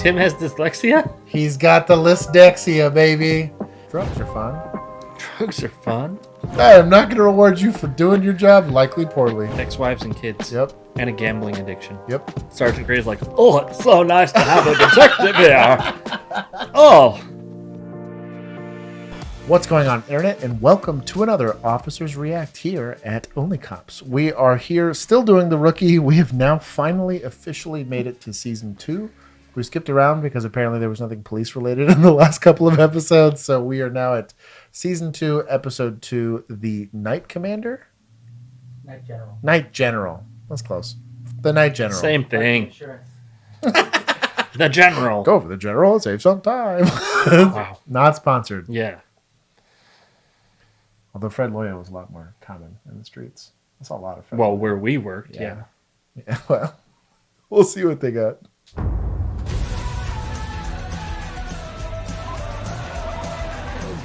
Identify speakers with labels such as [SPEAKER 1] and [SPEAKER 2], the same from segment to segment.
[SPEAKER 1] Tim has dyslexia?
[SPEAKER 2] He's got the lysdexia, baby. Drugs are fun.
[SPEAKER 1] Drugs are fun.
[SPEAKER 2] I am not going to reward you for doing your job, likely poorly.
[SPEAKER 1] Ex-wives and kids.
[SPEAKER 2] Yep.
[SPEAKER 1] And a gambling addiction.
[SPEAKER 2] Yep.
[SPEAKER 1] Sergeant Gray's like, oh, it's so nice to have a detective here. Oh.
[SPEAKER 2] What's going on, Internet? And welcome to another Officers React here at Only Cops. We are here still doing the rookie. We have now finally officially made it to season 2. We skipped around because apparently there was nothing police related in the last couple of episodes. So we are now at season 2, episode 2, the Night Commander?
[SPEAKER 3] Night General.
[SPEAKER 2] Night General. That's close. The Night General.
[SPEAKER 1] Same thing. The General.
[SPEAKER 2] Go for the General and save some time.
[SPEAKER 1] Wow.
[SPEAKER 2] Not sponsored.
[SPEAKER 1] Yeah.
[SPEAKER 2] Although Fred Loya was a lot more common in the streets. I saw a lot of Fred
[SPEAKER 1] Well,
[SPEAKER 2] Loya.
[SPEAKER 1] where we worked, yeah.
[SPEAKER 2] Yeah, well, we'll see what they got.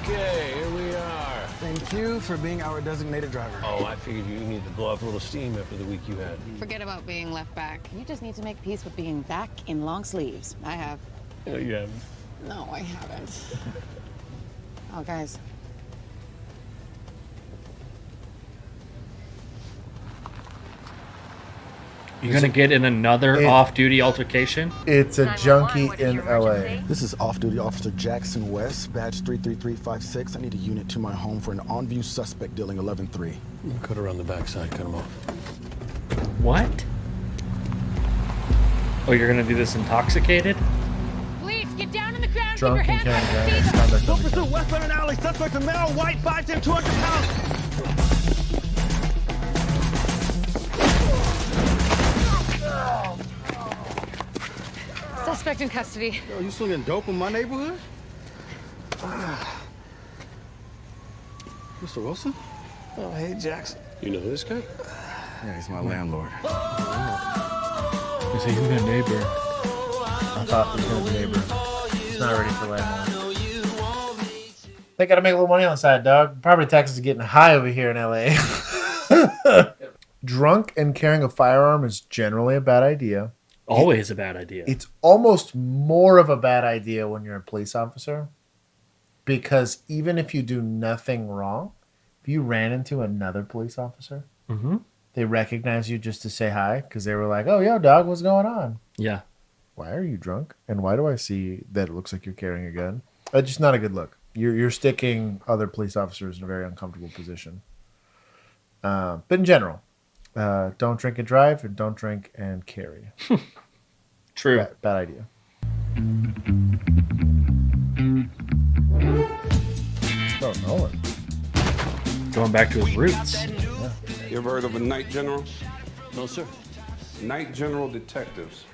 [SPEAKER 4] Okay, here we are.
[SPEAKER 5] Thank you for being our designated driver.
[SPEAKER 4] Oh, I figured you needed to blow off a little steam after the week you had.
[SPEAKER 6] Forget about being left back. You just need to make peace with being back in long sleeves. I have.
[SPEAKER 4] No, you haven't.
[SPEAKER 6] No, I haven't. Oh, guys.
[SPEAKER 1] You're going to get in another off-duty altercation?
[SPEAKER 2] It's a junkie in LA.
[SPEAKER 5] This is off-duty Officer Jackson West, badge 33356. I need a unit to my home for an on-view suspect dealing 11-3.
[SPEAKER 4] Cut around the backside, cut him off.
[SPEAKER 1] What? Oh, you're going to do this intoxicated?
[SPEAKER 7] Please get down on the ground.
[SPEAKER 2] Drunk
[SPEAKER 7] Keep your
[SPEAKER 2] and
[SPEAKER 7] hands
[SPEAKER 2] carrying
[SPEAKER 7] on the
[SPEAKER 2] guns.
[SPEAKER 7] seat.
[SPEAKER 2] Conduct of the
[SPEAKER 5] West Lemon Alley, suspect a male, white, 5'10", 200 pounds.
[SPEAKER 7] Suspect in custody.
[SPEAKER 5] Yo, you slinging dope in my neighborhood? Mr. Wilson? Oh, hey, Jackson.
[SPEAKER 4] You know this guy?
[SPEAKER 5] Yeah, he's my landlord.
[SPEAKER 1] Is he a neighbor?
[SPEAKER 2] I thought he was going to be neighbor. He's not ready for landlord. They got to make a little money on the side, dog. Property taxes are getting high over here in LA. Drunk and carrying a firearm is generally a bad idea.
[SPEAKER 1] Always a bad idea.
[SPEAKER 2] It's almost more of a bad idea when you're a police officer, because even if you do nothing wrong, if you ran into another police officer, they recognize you just to say hi because they were like, oh, yo, dog, what's going on?
[SPEAKER 1] Yeah.
[SPEAKER 2] Why are you drunk? And why do I see that it looks like you're carrying a gun? It's just not a good look. You're sticking other police officers in a very uncomfortable position. But in general, don't drink and drive, and don't drink and carry.
[SPEAKER 1] True.
[SPEAKER 2] Bad idea. Oh, Nolan.
[SPEAKER 1] Going back to his roots.
[SPEAKER 8] You ever heard of a night general?
[SPEAKER 4] No, sir.
[SPEAKER 8] Night general detectives.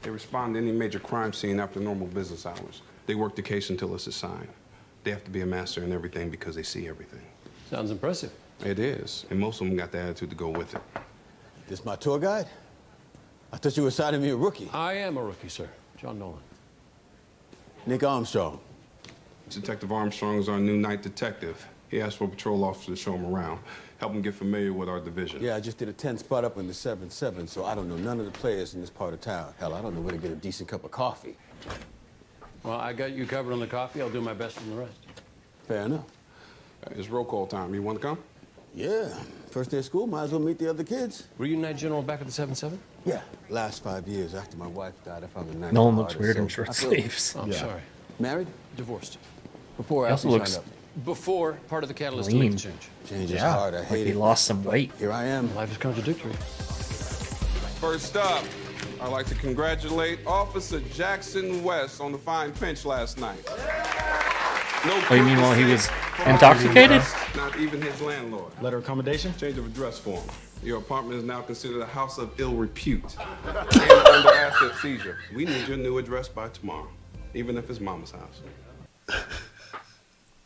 [SPEAKER 8] They respond to any major crime scene after normal business hours. They work the case until it's assigned. They have to be a master in everything because they see everything.
[SPEAKER 4] Sounds impressive.
[SPEAKER 8] It is, and most of them got the attitude to go with it.
[SPEAKER 9] This my tour guide? I thought you were assigning me a rookie.
[SPEAKER 4] I am a rookie, sir. John Nolan.
[SPEAKER 9] Nick Armstrong.
[SPEAKER 8] Detective Armstrong is our new night detective. He asked for a patrol officer to show him around, help him get familiar with our division.
[SPEAKER 9] Yeah, I just did a 10 spot up in the 7-7, so I don't know none of the players in this part of town. Hell, I don't know where to get a decent cup of coffee.
[SPEAKER 4] Well, I got you covered on the coffee. I'll do my best on the rest.
[SPEAKER 9] Fair enough.
[SPEAKER 8] It's roll call time. You want to come?
[SPEAKER 9] Yeah, first day of school, might as well meet the other kids.
[SPEAKER 4] Were you night general back at the 7-7?
[SPEAKER 9] Yeah, last 5 years after my wife died, I found the night.
[SPEAKER 1] Nolan looks weird in short sleeves.
[SPEAKER 4] Oh, I'm sorry.
[SPEAKER 9] Married?
[SPEAKER 4] Divorced.
[SPEAKER 9] Before
[SPEAKER 1] He
[SPEAKER 9] I
[SPEAKER 1] also
[SPEAKER 9] actually
[SPEAKER 1] looks
[SPEAKER 9] signed up.
[SPEAKER 4] Before part of the catalyst to
[SPEAKER 1] lean.
[SPEAKER 4] make the change.
[SPEAKER 9] Change is hard, I
[SPEAKER 1] Like
[SPEAKER 9] hate
[SPEAKER 1] he
[SPEAKER 9] it.
[SPEAKER 1] lost some weight.
[SPEAKER 9] Here I am.
[SPEAKER 4] Life is contradictory.
[SPEAKER 8] First up, I'd like to congratulate Officer Jackson West on the fine pinch last night. No
[SPEAKER 1] Oh, you mean while he was
[SPEAKER 8] from
[SPEAKER 1] intoxicated?
[SPEAKER 8] Not even his landlord.
[SPEAKER 5] Letter of commendation?
[SPEAKER 8] Change of address form. Your apartment is now considered a house of ill repute and under asset seizure. We need your new address by tomorrow, even if it's Mama's house.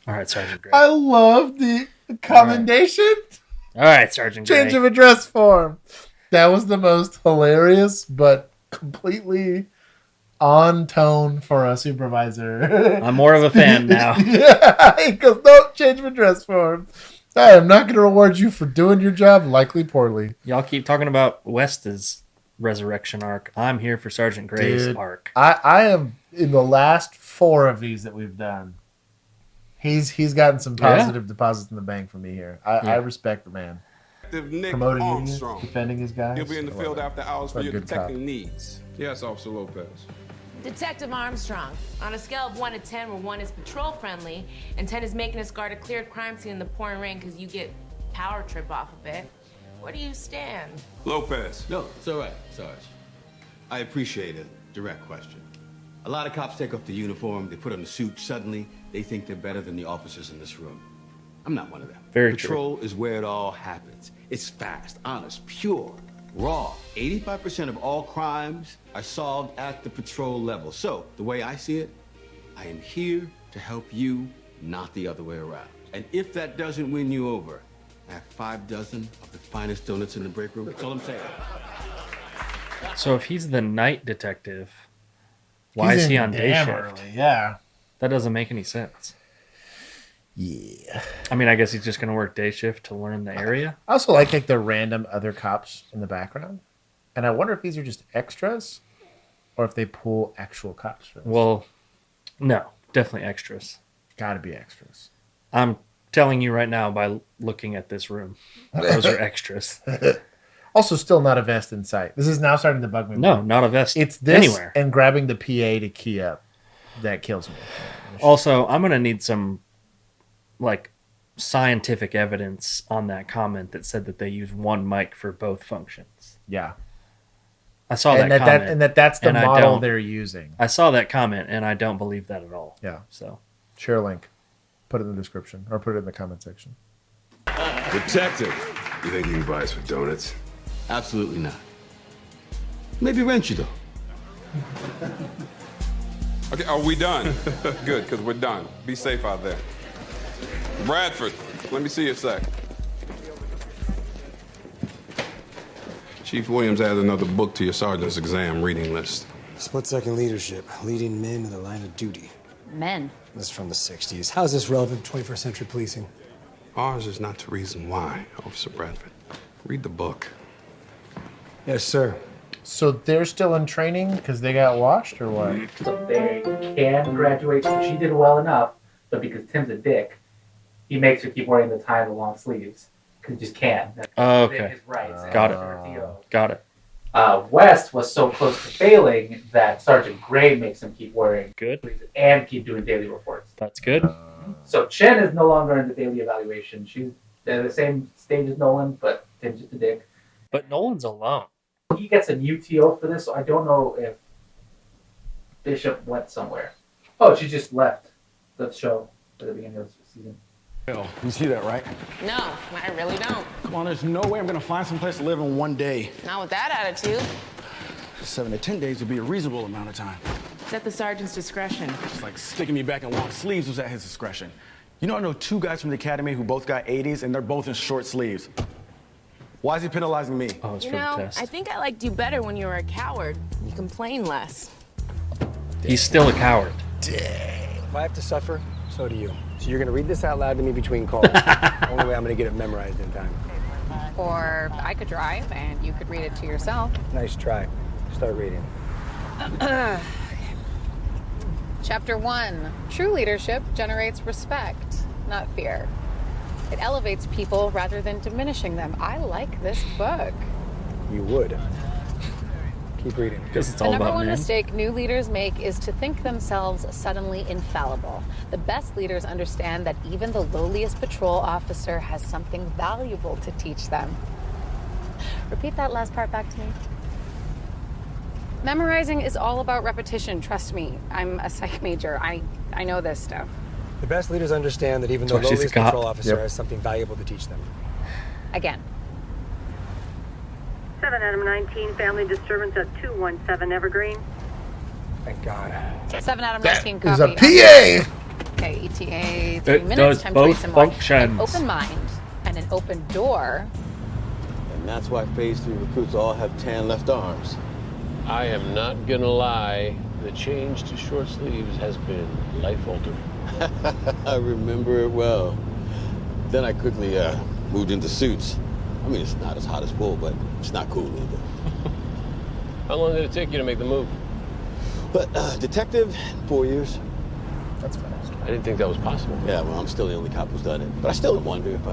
[SPEAKER 1] All right, Sergeant Gray.
[SPEAKER 2] I love the commendation.
[SPEAKER 1] All right, Sergeant Gray.
[SPEAKER 2] Change of address form. That was the most hilarious, but completely on tone for a supervisor.
[SPEAKER 1] I'm more of a fan now.
[SPEAKER 2] Yeah, he goes, don't change of address form. I am not going to reward you for doing your job, likely poorly.
[SPEAKER 1] Y'all keep talking about West as resurrection arc. I'm here for Sergeant Gray's arc.
[SPEAKER 2] I am in the last 4 of these that we've done. He's gotten some positive deposits in the bank for me here. I respect the man.
[SPEAKER 8] Nick
[SPEAKER 2] Promoting
[SPEAKER 8] Armstrong.
[SPEAKER 2] unions, defending his guys.
[SPEAKER 8] He'll be in the field after hours for your
[SPEAKER 2] good
[SPEAKER 8] detecting
[SPEAKER 2] cop.
[SPEAKER 8] needs. Yes, Officer Lopez.
[SPEAKER 10] Detective Armstrong, on a scale of 1 to 10, where 1 is patrol friendly and 10 is making us guard a cleared crime scene in the pouring rain because you get power trip off of it, where do you stand?
[SPEAKER 8] Lopez.
[SPEAKER 9] No, it's all right, Sarge. I appreciate a direct question. A lot of cops take off the uniform, they put on the suit, suddenly they think they're better than the officers in this room. I'm not one of them. Patrol is where it all happens. It's fast, honest, pure, raw. 85% of all crimes are solved at the patrol level. So, the way I see it, I am here to help you, not the other way around. And if that doesn't win you over, I have 5 dozen of the finest donuts in the break room. That's all I'm saying.
[SPEAKER 1] So if he's the night detective, why is he on day shift?
[SPEAKER 2] Early, yeah.
[SPEAKER 1] That doesn't make any sense.
[SPEAKER 2] Yeah.
[SPEAKER 1] I mean, I guess he's just going to work day shift to learn the area.
[SPEAKER 2] I also like the random other cops in the background. And I wonder if these are just extras or if they pull actual cops for this.
[SPEAKER 1] Well, no, definitely extras.
[SPEAKER 2] Gotta be extras.
[SPEAKER 1] I'm telling you right now by looking at this room. Those are extras.
[SPEAKER 2] Also, still not a vest in sight. This is now starting to bug me.
[SPEAKER 1] No, not a vest
[SPEAKER 2] It's this
[SPEAKER 1] anywhere.
[SPEAKER 2] and grabbing the PA to key up that kills me.
[SPEAKER 1] Also, I'm going to need some scientific evidence on that comment that said that they use one mic for both functions.
[SPEAKER 2] Yeah.
[SPEAKER 1] I saw that comment.
[SPEAKER 2] And that's the
[SPEAKER 1] and I
[SPEAKER 2] model
[SPEAKER 1] don't-
[SPEAKER 2] they're using.
[SPEAKER 1] I saw that comment, and I don't believe that at all.
[SPEAKER 2] Yeah.
[SPEAKER 1] So
[SPEAKER 2] Share a link. Put it in the description or put it in the comment section.
[SPEAKER 11] Detective, you think you can buy us for donuts?
[SPEAKER 9] Absolutely not. Maybe rent you, though.
[SPEAKER 8] Okay, are we done? Good, because we're done. Be safe out there. Bradford, let me see your sec. Chief Williams added another book to your sergeant's exam reading list.
[SPEAKER 12] Split-second leadership, leading men in the line of duty.
[SPEAKER 6] Men.
[SPEAKER 12] This is from the 60s. How is this relevant to 21st century policing?
[SPEAKER 8] Ours is not to reason why, Officer Bradford. Read the book.
[SPEAKER 12] Yes, sir.
[SPEAKER 2] So they're still in training because they got washed or what?
[SPEAKER 3] So they can graduate. So she did well enough, but because Tim's a dick, he makes her keep wearing the tie and the long sleeves because he just can't. That's
[SPEAKER 1] okay.
[SPEAKER 3] his rights.
[SPEAKER 1] Got
[SPEAKER 3] That's
[SPEAKER 1] it.
[SPEAKER 3] her deal.
[SPEAKER 1] Got it.
[SPEAKER 3] West was so close to failing that Sergeant Gray makes him keep wearing
[SPEAKER 1] Good.
[SPEAKER 3] sleeves and keep doing daily reports.
[SPEAKER 1] That's good.
[SPEAKER 3] So Chen is no longer in the daily evaluation. She's at the same stage as Nolan, but Tim's just a dick.
[SPEAKER 1] But Nolan's alone.
[SPEAKER 3] He gets a new TO for this, so I don't know if Bishop went somewhere. Oh, she just left the show at the beginning of the season.
[SPEAKER 5] Hell, you see that, right?
[SPEAKER 10] No, I really don't.
[SPEAKER 5] Come on, there's no way I'm gonna find some place to live in one day.
[SPEAKER 10] Not with that attitude.
[SPEAKER 5] 7 to 10 days would be a reasonable amount of time.
[SPEAKER 10] It's at the sergeant's discretion.
[SPEAKER 5] It's like sticking me back in long sleeves was at his discretion. You know, I know 2 guys from the academy who both got 80s, and they're both in short sleeves. Why is he penalizing me?
[SPEAKER 1] Oh, it's
[SPEAKER 10] You
[SPEAKER 1] for the
[SPEAKER 10] know,
[SPEAKER 1] test.
[SPEAKER 10] I think I liked you better when you were a coward. You complain less.
[SPEAKER 1] He's still a coward.
[SPEAKER 12] If I have to suffer, so do you. So you're gonna read this out loud to me between calls. Only way I'm gonna get it memorized in time.
[SPEAKER 7] Or I could drive and you could read it to yourself.
[SPEAKER 12] Nice try. Start reading.
[SPEAKER 7] Chapter 1. True leadership generates respect, not fear. It elevates people rather than diminishing them. I like this book.
[SPEAKER 12] You would. Keep reading.
[SPEAKER 1] Because it's
[SPEAKER 7] The
[SPEAKER 1] all
[SPEAKER 7] number
[SPEAKER 1] about
[SPEAKER 7] one
[SPEAKER 1] men.
[SPEAKER 7] mistake new leaders make is to think themselves suddenly infallible. The best leaders understand that even the lowliest patrol officer has something valuable to teach them. Repeat that last part back to me. Memorizing is all about repetition, trust me. I'm a psych major. I know this stuff.
[SPEAKER 12] The best leaders understand that even the
[SPEAKER 1] So she's a
[SPEAKER 12] lowliest
[SPEAKER 1] cop.
[SPEAKER 12] patrol officer
[SPEAKER 2] Yep.
[SPEAKER 12] has something valuable to teach them.
[SPEAKER 7] Again.
[SPEAKER 13] 7 Adam 19, family disturbance at 217 Evergreen.
[SPEAKER 12] Thank God.
[SPEAKER 7] 7 out of 19
[SPEAKER 2] Is a
[SPEAKER 7] copy.
[SPEAKER 2] PA!
[SPEAKER 7] Okay, ETA 3
[SPEAKER 1] It
[SPEAKER 7] minutes.
[SPEAKER 1] does
[SPEAKER 7] Time
[SPEAKER 1] both
[SPEAKER 7] to read some more.
[SPEAKER 1] functions.
[SPEAKER 7] An open mind and an open door.
[SPEAKER 9] And that's why Phase 3 recruits all have tan left arms.
[SPEAKER 4] I am not gonna lie, the change to short sleeves has been life-altering.
[SPEAKER 9] I remember it well. Then I quickly moved into suits. I mean, it's not as hot as wool, but it's not cool either.
[SPEAKER 4] How long did it take you to make the move?
[SPEAKER 9] But, detective, 4 years.
[SPEAKER 2] That's fast.
[SPEAKER 4] I didn't think that was possible.
[SPEAKER 9] Yeah, well, I'm still the only cop who's done it. But I still wonder if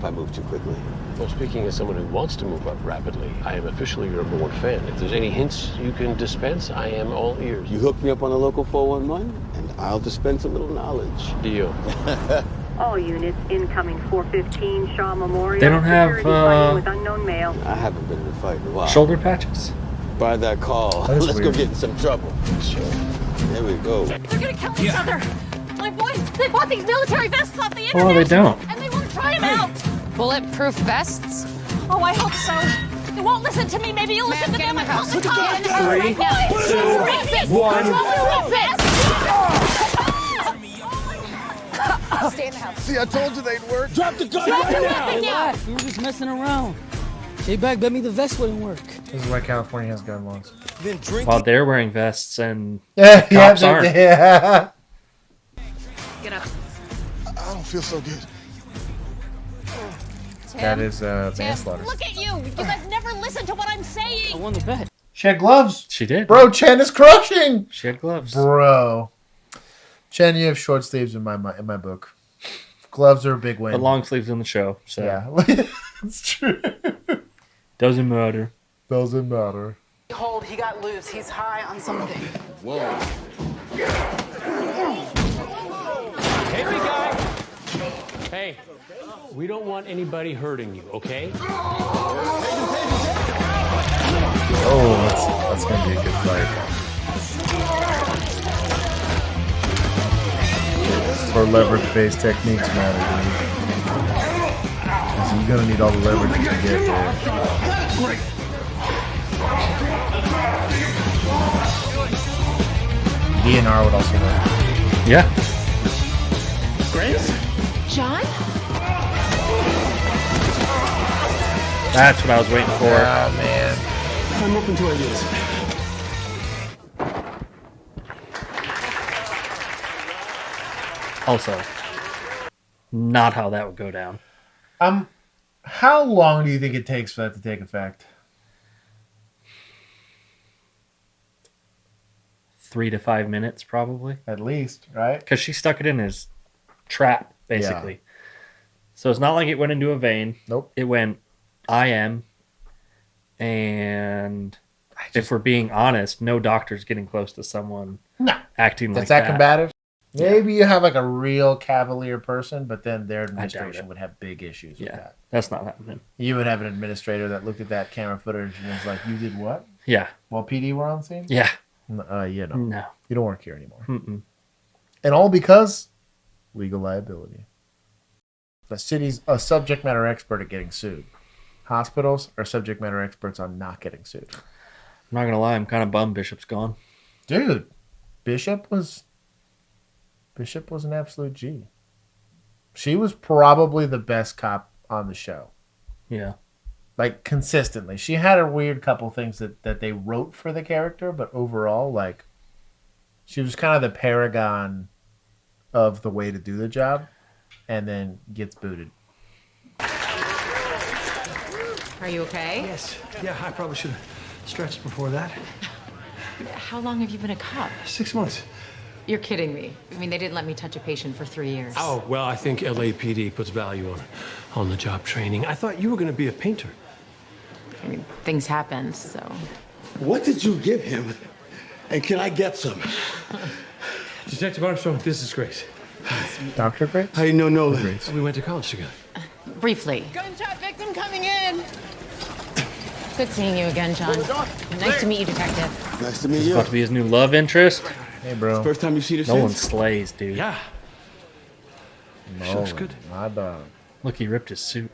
[SPEAKER 9] I move too quickly.
[SPEAKER 4] Well, speaking as someone who wants to move up rapidly, I am officially your #1 fan. If there's any hints you can dispense, I am all ears.
[SPEAKER 9] You hook me up on a local 411, and I'll dispense a little knowledge.
[SPEAKER 4] Deal.
[SPEAKER 13] All units incoming 415 Shaw Memorial.
[SPEAKER 1] They don't have,
[SPEAKER 13] Security fighting with unknown male.
[SPEAKER 9] I haven't been in a fight in a while.
[SPEAKER 1] shoulder patches?
[SPEAKER 9] By that call.
[SPEAKER 2] That is
[SPEAKER 9] Let's
[SPEAKER 2] weird.
[SPEAKER 9] go get in some trouble. Sure. There we go.
[SPEAKER 14] They're gonna kill each other. My boys, they bought these military vests off the internet.
[SPEAKER 1] Well, they don't.
[SPEAKER 14] And they want to try them out.
[SPEAKER 6] Bulletproof vests?
[SPEAKER 14] Oh, I hope so. They won't listen to me. Maybe you'll listen to them. I call the cops.
[SPEAKER 6] 3,
[SPEAKER 14] 2, 1.
[SPEAKER 6] Stay in the house.
[SPEAKER 9] See, I told you they'd work.
[SPEAKER 5] Drop the gun
[SPEAKER 14] Drop the
[SPEAKER 5] right
[SPEAKER 14] weapon
[SPEAKER 5] now!
[SPEAKER 14] now.
[SPEAKER 15] We were just messing around. J-Bag bet me the vest wouldn't work.
[SPEAKER 2] This is why California has gun laws.
[SPEAKER 9] Then drink
[SPEAKER 1] While they're wearing vests and
[SPEAKER 2] Yeah,
[SPEAKER 1] cops aren't.
[SPEAKER 2] Yeah.
[SPEAKER 14] Get up.
[SPEAKER 9] I don't feel so good.
[SPEAKER 2] That is
[SPEAKER 14] Tim,
[SPEAKER 2] manslaughter.
[SPEAKER 14] look at you. You guys never listen to what I'm saying.
[SPEAKER 15] I won the bet.
[SPEAKER 2] She had gloves.
[SPEAKER 1] She did.
[SPEAKER 2] Bro, Chen is crushing.
[SPEAKER 1] She had gloves.
[SPEAKER 2] Bro. Chen, you have short sleeves in my book. Gloves are a big win.
[SPEAKER 1] But long sleeves in the show. So
[SPEAKER 2] Yeah. It's true.
[SPEAKER 1] doesn't matter.
[SPEAKER 2] Doesn't matter.
[SPEAKER 6] Hold, he got loose. He's high on something.
[SPEAKER 9] Whoa.
[SPEAKER 4] Hey, big guy! Hey, we don't want anybody hurting you, okay?
[SPEAKER 2] Oh, that's going to be a good fight. Or leverage-based techniques matter, dude. So you're going to need all the leverage you can get there. DNR would also work.
[SPEAKER 1] Yeah.
[SPEAKER 10] Grace? John?
[SPEAKER 1] That's what I was waiting for.
[SPEAKER 2] Ah, man.
[SPEAKER 5] I'm open to ideas.
[SPEAKER 1] Also, not how that would go down.
[SPEAKER 2] How long do you think it takes for that to take effect?
[SPEAKER 1] 3 to 5 minutes, probably.
[SPEAKER 2] At least, right?
[SPEAKER 1] Because she stuck it in his trap, basically. Yeah. So it's not like it went into a vein.
[SPEAKER 2] Nope.
[SPEAKER 1] It went IM. And if we're being honest, no doctor's getting close to someone acting like that.
[SPEAKER 2] That's that combative? Maybe you have like a real cavalier person, but then their administration would have big issues with that.
[SPEAKER 1] That's not happening.
[SPEAKER 2] You would have an administrator that looked at that camera footage and was like, "You did what?"
[SPEAKER 1] Yeah.
[SPEAKER 2] While PD were on scene?
[SPEAKER 1] Yeah.
[SPEAKER 2] No. You don't work here anymore.
[SPEAKER 1] Mm-mm.
[SPEAKER 2] And all because legal liability. The city's a subject matter expert at getting sued. Hospitals are subject matter experts on not getting sued.
[SPEAKER 1] I'm not going to lie. I'm kind of bummed Bishop's gone.
[SPEAKER 2] Dude, Bishop was an absolute G. She was probably the best cop on the show.
[SPEAKER 1] Yeah.
[SPEAKER 2] Like, consistently. She had a weird couple things that they wrote for the character, but overall, like, she was kind of the paragon of the way to do the job, and then gets booted.
[SPEAKER 10] Are you okay?
[SPEAKER 5] Yes. Yeah, I probably should have stretched before that.
[SPEAKER 10] How long have you been a cop?
[SPEAKER 5] 6 months.
[SPEAKER 10] You're kidding me. I mean, they didn't let me touch a patient for 3 years.
[SPEAKER 16] Oh, well, I think LAPD puts value on the job training. I thought you were going to be a painter.
[SPEAKER 10] I mean, things happen, so.
[SPEAKER 9] What did you give him? And can I get some?
[SPEAKER 16] Detective Armstrong, this is Grace.
[SPEAKER 2] Dr. Grace?
[SPEAKER 9] How do you know Nolan?
[SPEAKER 2] Grace.
[SPEAKER 16] We went to college together.
[SPEAKER 10] Briefly.
[SPEAKER 6] Gunshot victim coming in.
[SPEAKER 10] Good seeing you again, John. Nice to meet you, Detective.
[SPEAKER 9] Nice to meet
[SPEAKER 1] It's
[SPEAKER 9] you.
[SPEAKER 1] about to be his new love interest.
[SPEAKER 2] Hey, bro.
[SPEAKER 9] First time you see this?
[SPEAKER 1] No one slays, dude.
[SPEAKER 16] Yeah.
[SPEAKER 2] No,
[SPEAKER 16] Looks good.
[SPEAKER 2] My dog.
[SPEAKER 1] Look, he ripped his suit.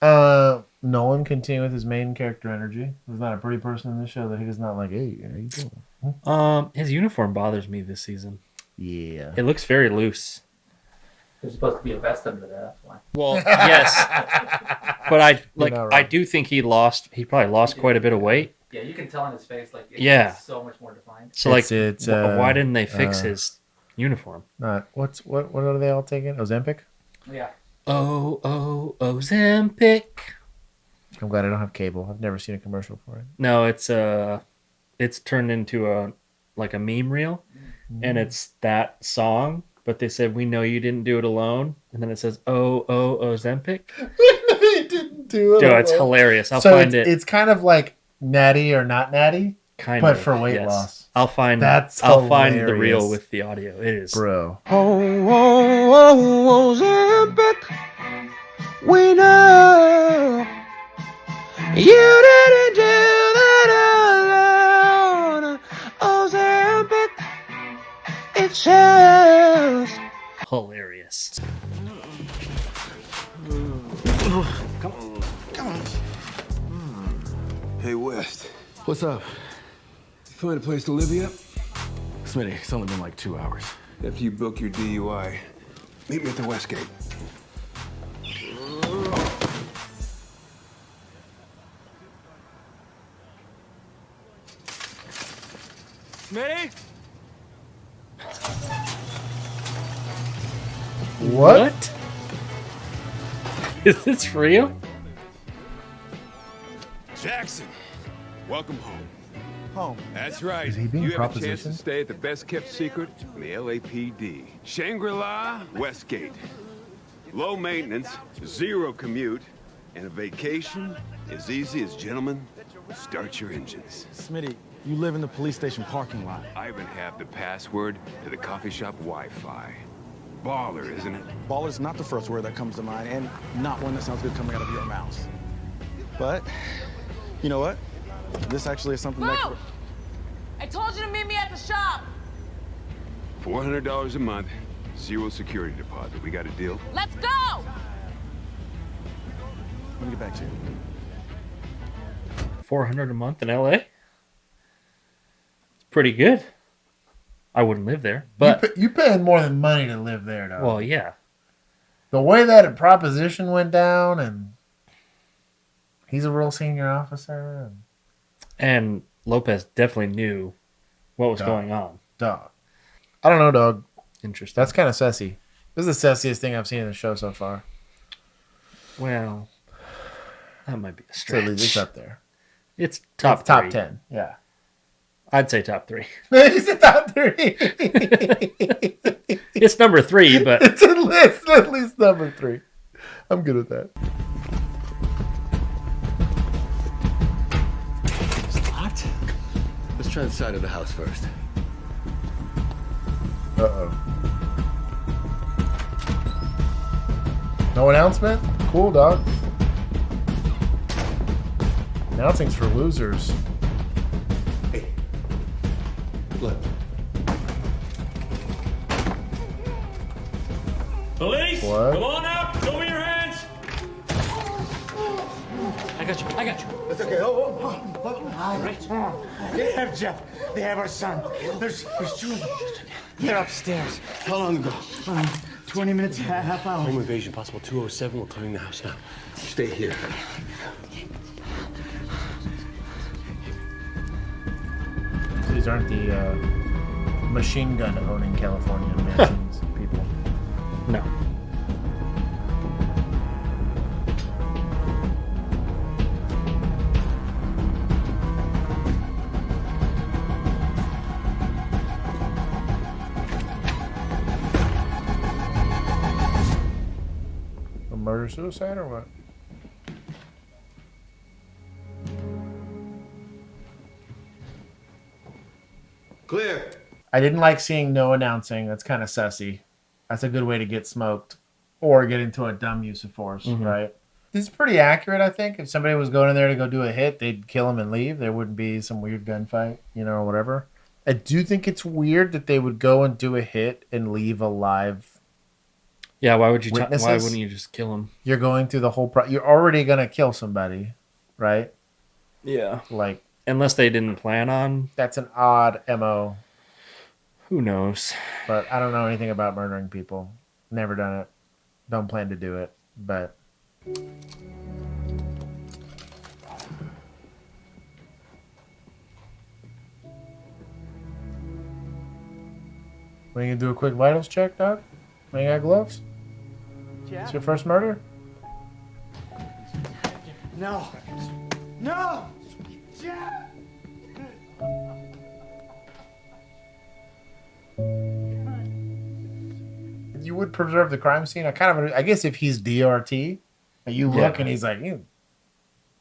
[SPEAKER 2] Nolan continued with his main character energy. There's not a pretty person in this show that he does not like, hey, how you doing?
[SPEAKER 1] His uniform bothers me this season.
[SPEAKER 2] Yeah.
[SPEAKER 1] It looks very loose.
[SPEAKER 3] There's supposed to be a vest under there, that's why.
[SPEAKER 1] Well, yes. But I do think he probably lost quite a bit of weight.
[SPEAKER 3] Yeah, you can tell in his face, like, it's so much more defined.
[SPEAKER 1] So, why didn't they fix his uniform?
[SPEAKER 2] What are they all taking? Ozempic?
[SPEAKER 3] Yeah.
[SPEAKER 1] Ozempic.
[SPEAKER 2] I'm glad I don't have cable. I've never seen a commercial for it.
[SPEAKER 1] No, it's turned into a meme reel, and it's that song. But they said, "We know you didn't do it alone," and then it says, "Oh, Ozempic."
[SPEAKER 2] You didn't do it.
[SPEAKER 1] Dude, it's hilarious. I'll find it.
[SPEAKER 2] It's kind of like Natty or not Natty, but for weight loss.
[SPEAKER 1] I'll find the reel with the audio. It is,
[SPEAKER 2] bro.
[SPEAKER 17] Ozempic, we know you didn't do that alone. Ozempic, it's just
[SPEAKER 1] hilarious.
[SPEAKER 17] Come on.
[SPEAKER 8] Hey, West.
[SPEAKER 5] What's up?
[SPEAKER 8] Find a place to live yet?
[SPEAKER 5] Smitty, it's only been like 2 hours.
[SPEAKER 8] After you book your DUI, meet me at the West Gate.
[SPEAKER 5] Smitty?
[SPEAKER 2] What?
[SPEAKER 1] Is this real?
[SPEAKER 11] Jackson, welcome home.
[SPEAKER 2] Home.
[SPEAKER 11] That's right.
[SPEAKER 2] Is he being
[SPEAKER 11] you have a chance to
[SPEAKER 2] propositioned?
[SPEAKER 11] stay at the best kept secret in the LAPD. Shangri-La Westgate. Low maintenance, zero commute, and a vacation as easy as, gentlemen, start your engines.
[SPEAKER 5] Smitty, you live in the police station parking lot.
[SPEAKER 11] I even have the password to the coffee shop Wi-Fi. Baller, isn't it?
[SPEAKER 5] Baller's not the first word that comes to mind, and not one that sounds good coming out of your mouth. But, you know what? This actually is something that...
[SPEAKER 10] Move! I told you to meet me at the shop.
[SPEAKER 11] $400 a month, zero security deposit. We got a deal?
[SPEAKER 10] Let's go!
[SPEAKER 5] Let me get back to you.
[SPEAKER 1] $400 a month in LA? It's pretty good. I wouldn't live there, but
[SPEAKER 2] you paying more than money to live there, though.
[SPEAKER 1] well, yeah.
[SPEAKER 2] The way that proposition went down, and he's a real senior officer,
[SPEAKER 1] And Lopez definitely knew what was going on.
[SPEAKER 2] Dog. I don't know, dog.
[SPEAKER 1] Interesting.
[SPEAKER 2] That's kind of sassy. This is the sassiest thing I've seen in the show so far.
[SPEAKER 1] Well, that might be a stretch.
[SPEAKER 2] It's up there.
[SPEAKER 1] It's top
[SPEAKER 2] 10. Yeah.
[SPEAKER 1] I'd say top 3.
[SPEAKER 2] He's a top 3.
[SPEAKER 1] It's number 3, but
[SPEAKER 2] it's at least number 3. I'm good with that.
[SPEAKER 9] What? Let's try the side of the house first.
[SPEAKER 2] Uh-oh. No announcement? Cool, dog. Announcing's for losers.
[SPEAKER 9] Look.
[SPEAKER 16] Police,
[SPEAKER 2] What?
[SPEAKER 16] come on out. Show me your hands.
[SPEAKER 15] I got you.
[SPEAKER 9] It's okay.
[SPEAKER 15] All right. They have Jeff. They have our son. There's 2 of them. They're upstairs.
[SPEAKER 9] How long ago?
[SPEAKER 15] 20 minutes, half hour.
[SPEAKER 16] Home invasion, possible 207. We're clearing the house now.
[SPEAKER 9] Stay here.
[SPEAKER 2] These aren't the machine gun owning California mansions people.
[SPEAKER 1] no.
[SPEAKER 2] A murder-suicide or what?
[SPEAKER 9] Clear.
[SPEAKER 2] I didn't like seeing no announcing. That's kind of sussy. That's a good way to get smoked or get into a dumb use of force, right? This is pretty accurate, I think. If somebody was going in there to go do a hit, they'd kill him and leave. There wouldn't be some weird gunfight, or whatever. I do think it's weird that they would go and do a hit and leave alive.
[SPEAKER 1] Yeah, why would you?
[SPEAKER 2] Witnesses?
[SPEAKER 1] Why wouldn't you just kill him?
[SPEAKER 2] You're going through the whole you're already gonna kill somebody, right?
[SPEAKER 1] Yeah.
[SPEAKER 2] Like,
[SPEAKER 1] unless they didn't plan on.
[SPEAKER 2] That's an odd MO.
[SPEAKER 1] Who knows?
[SPEAKER 2] But I don't know anything about murdering people. Never done it. Don't plan to do it. But we gonna do a quick vitals check, Doc? You got gloves? It's your first murder?
[SPEAKER 15] No. No! Jeff!
[SPEAKER 2] You would preserve the crime scene. I guess if he's DRT, and you look and he's like,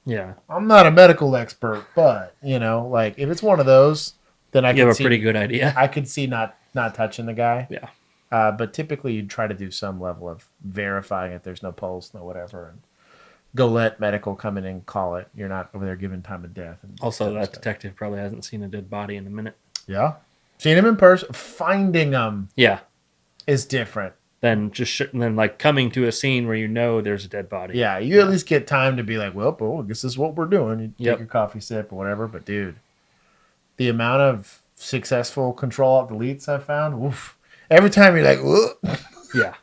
[SPEAKER 1] yeah,
[SPEAKER 2] I'm not a medical expert, but like if it's one of those, then I
[SPEAKER 1] have a pretty good idea.
[SPEAKER 2] I could see not touching the guy.
[SPEAKER 1] Yeah.
[SPEAKER 2] But typically you'd try to do some level of verifying if there's no pulse, no whatever, and go let medical come in and call it. You're not over there giving time of death. And
[SPEAKER 1] also, that detective probably hasn't seen a dead body in a minute.
[SPEAKER 2] Yeah. Seen him in person. Finding him is different.
[SPEAKER 1] Than than like coming to a scene where there's a dead body.
[SPEAKER 2] Yeah, you at least get time to be like, well, I guess this is what we're doing. You take your coffee sip or whatever. But dude, the amount of successful control alt deletes I've found, oof. Every time you're like, whoop.
[SPEAKER 1] Yeah.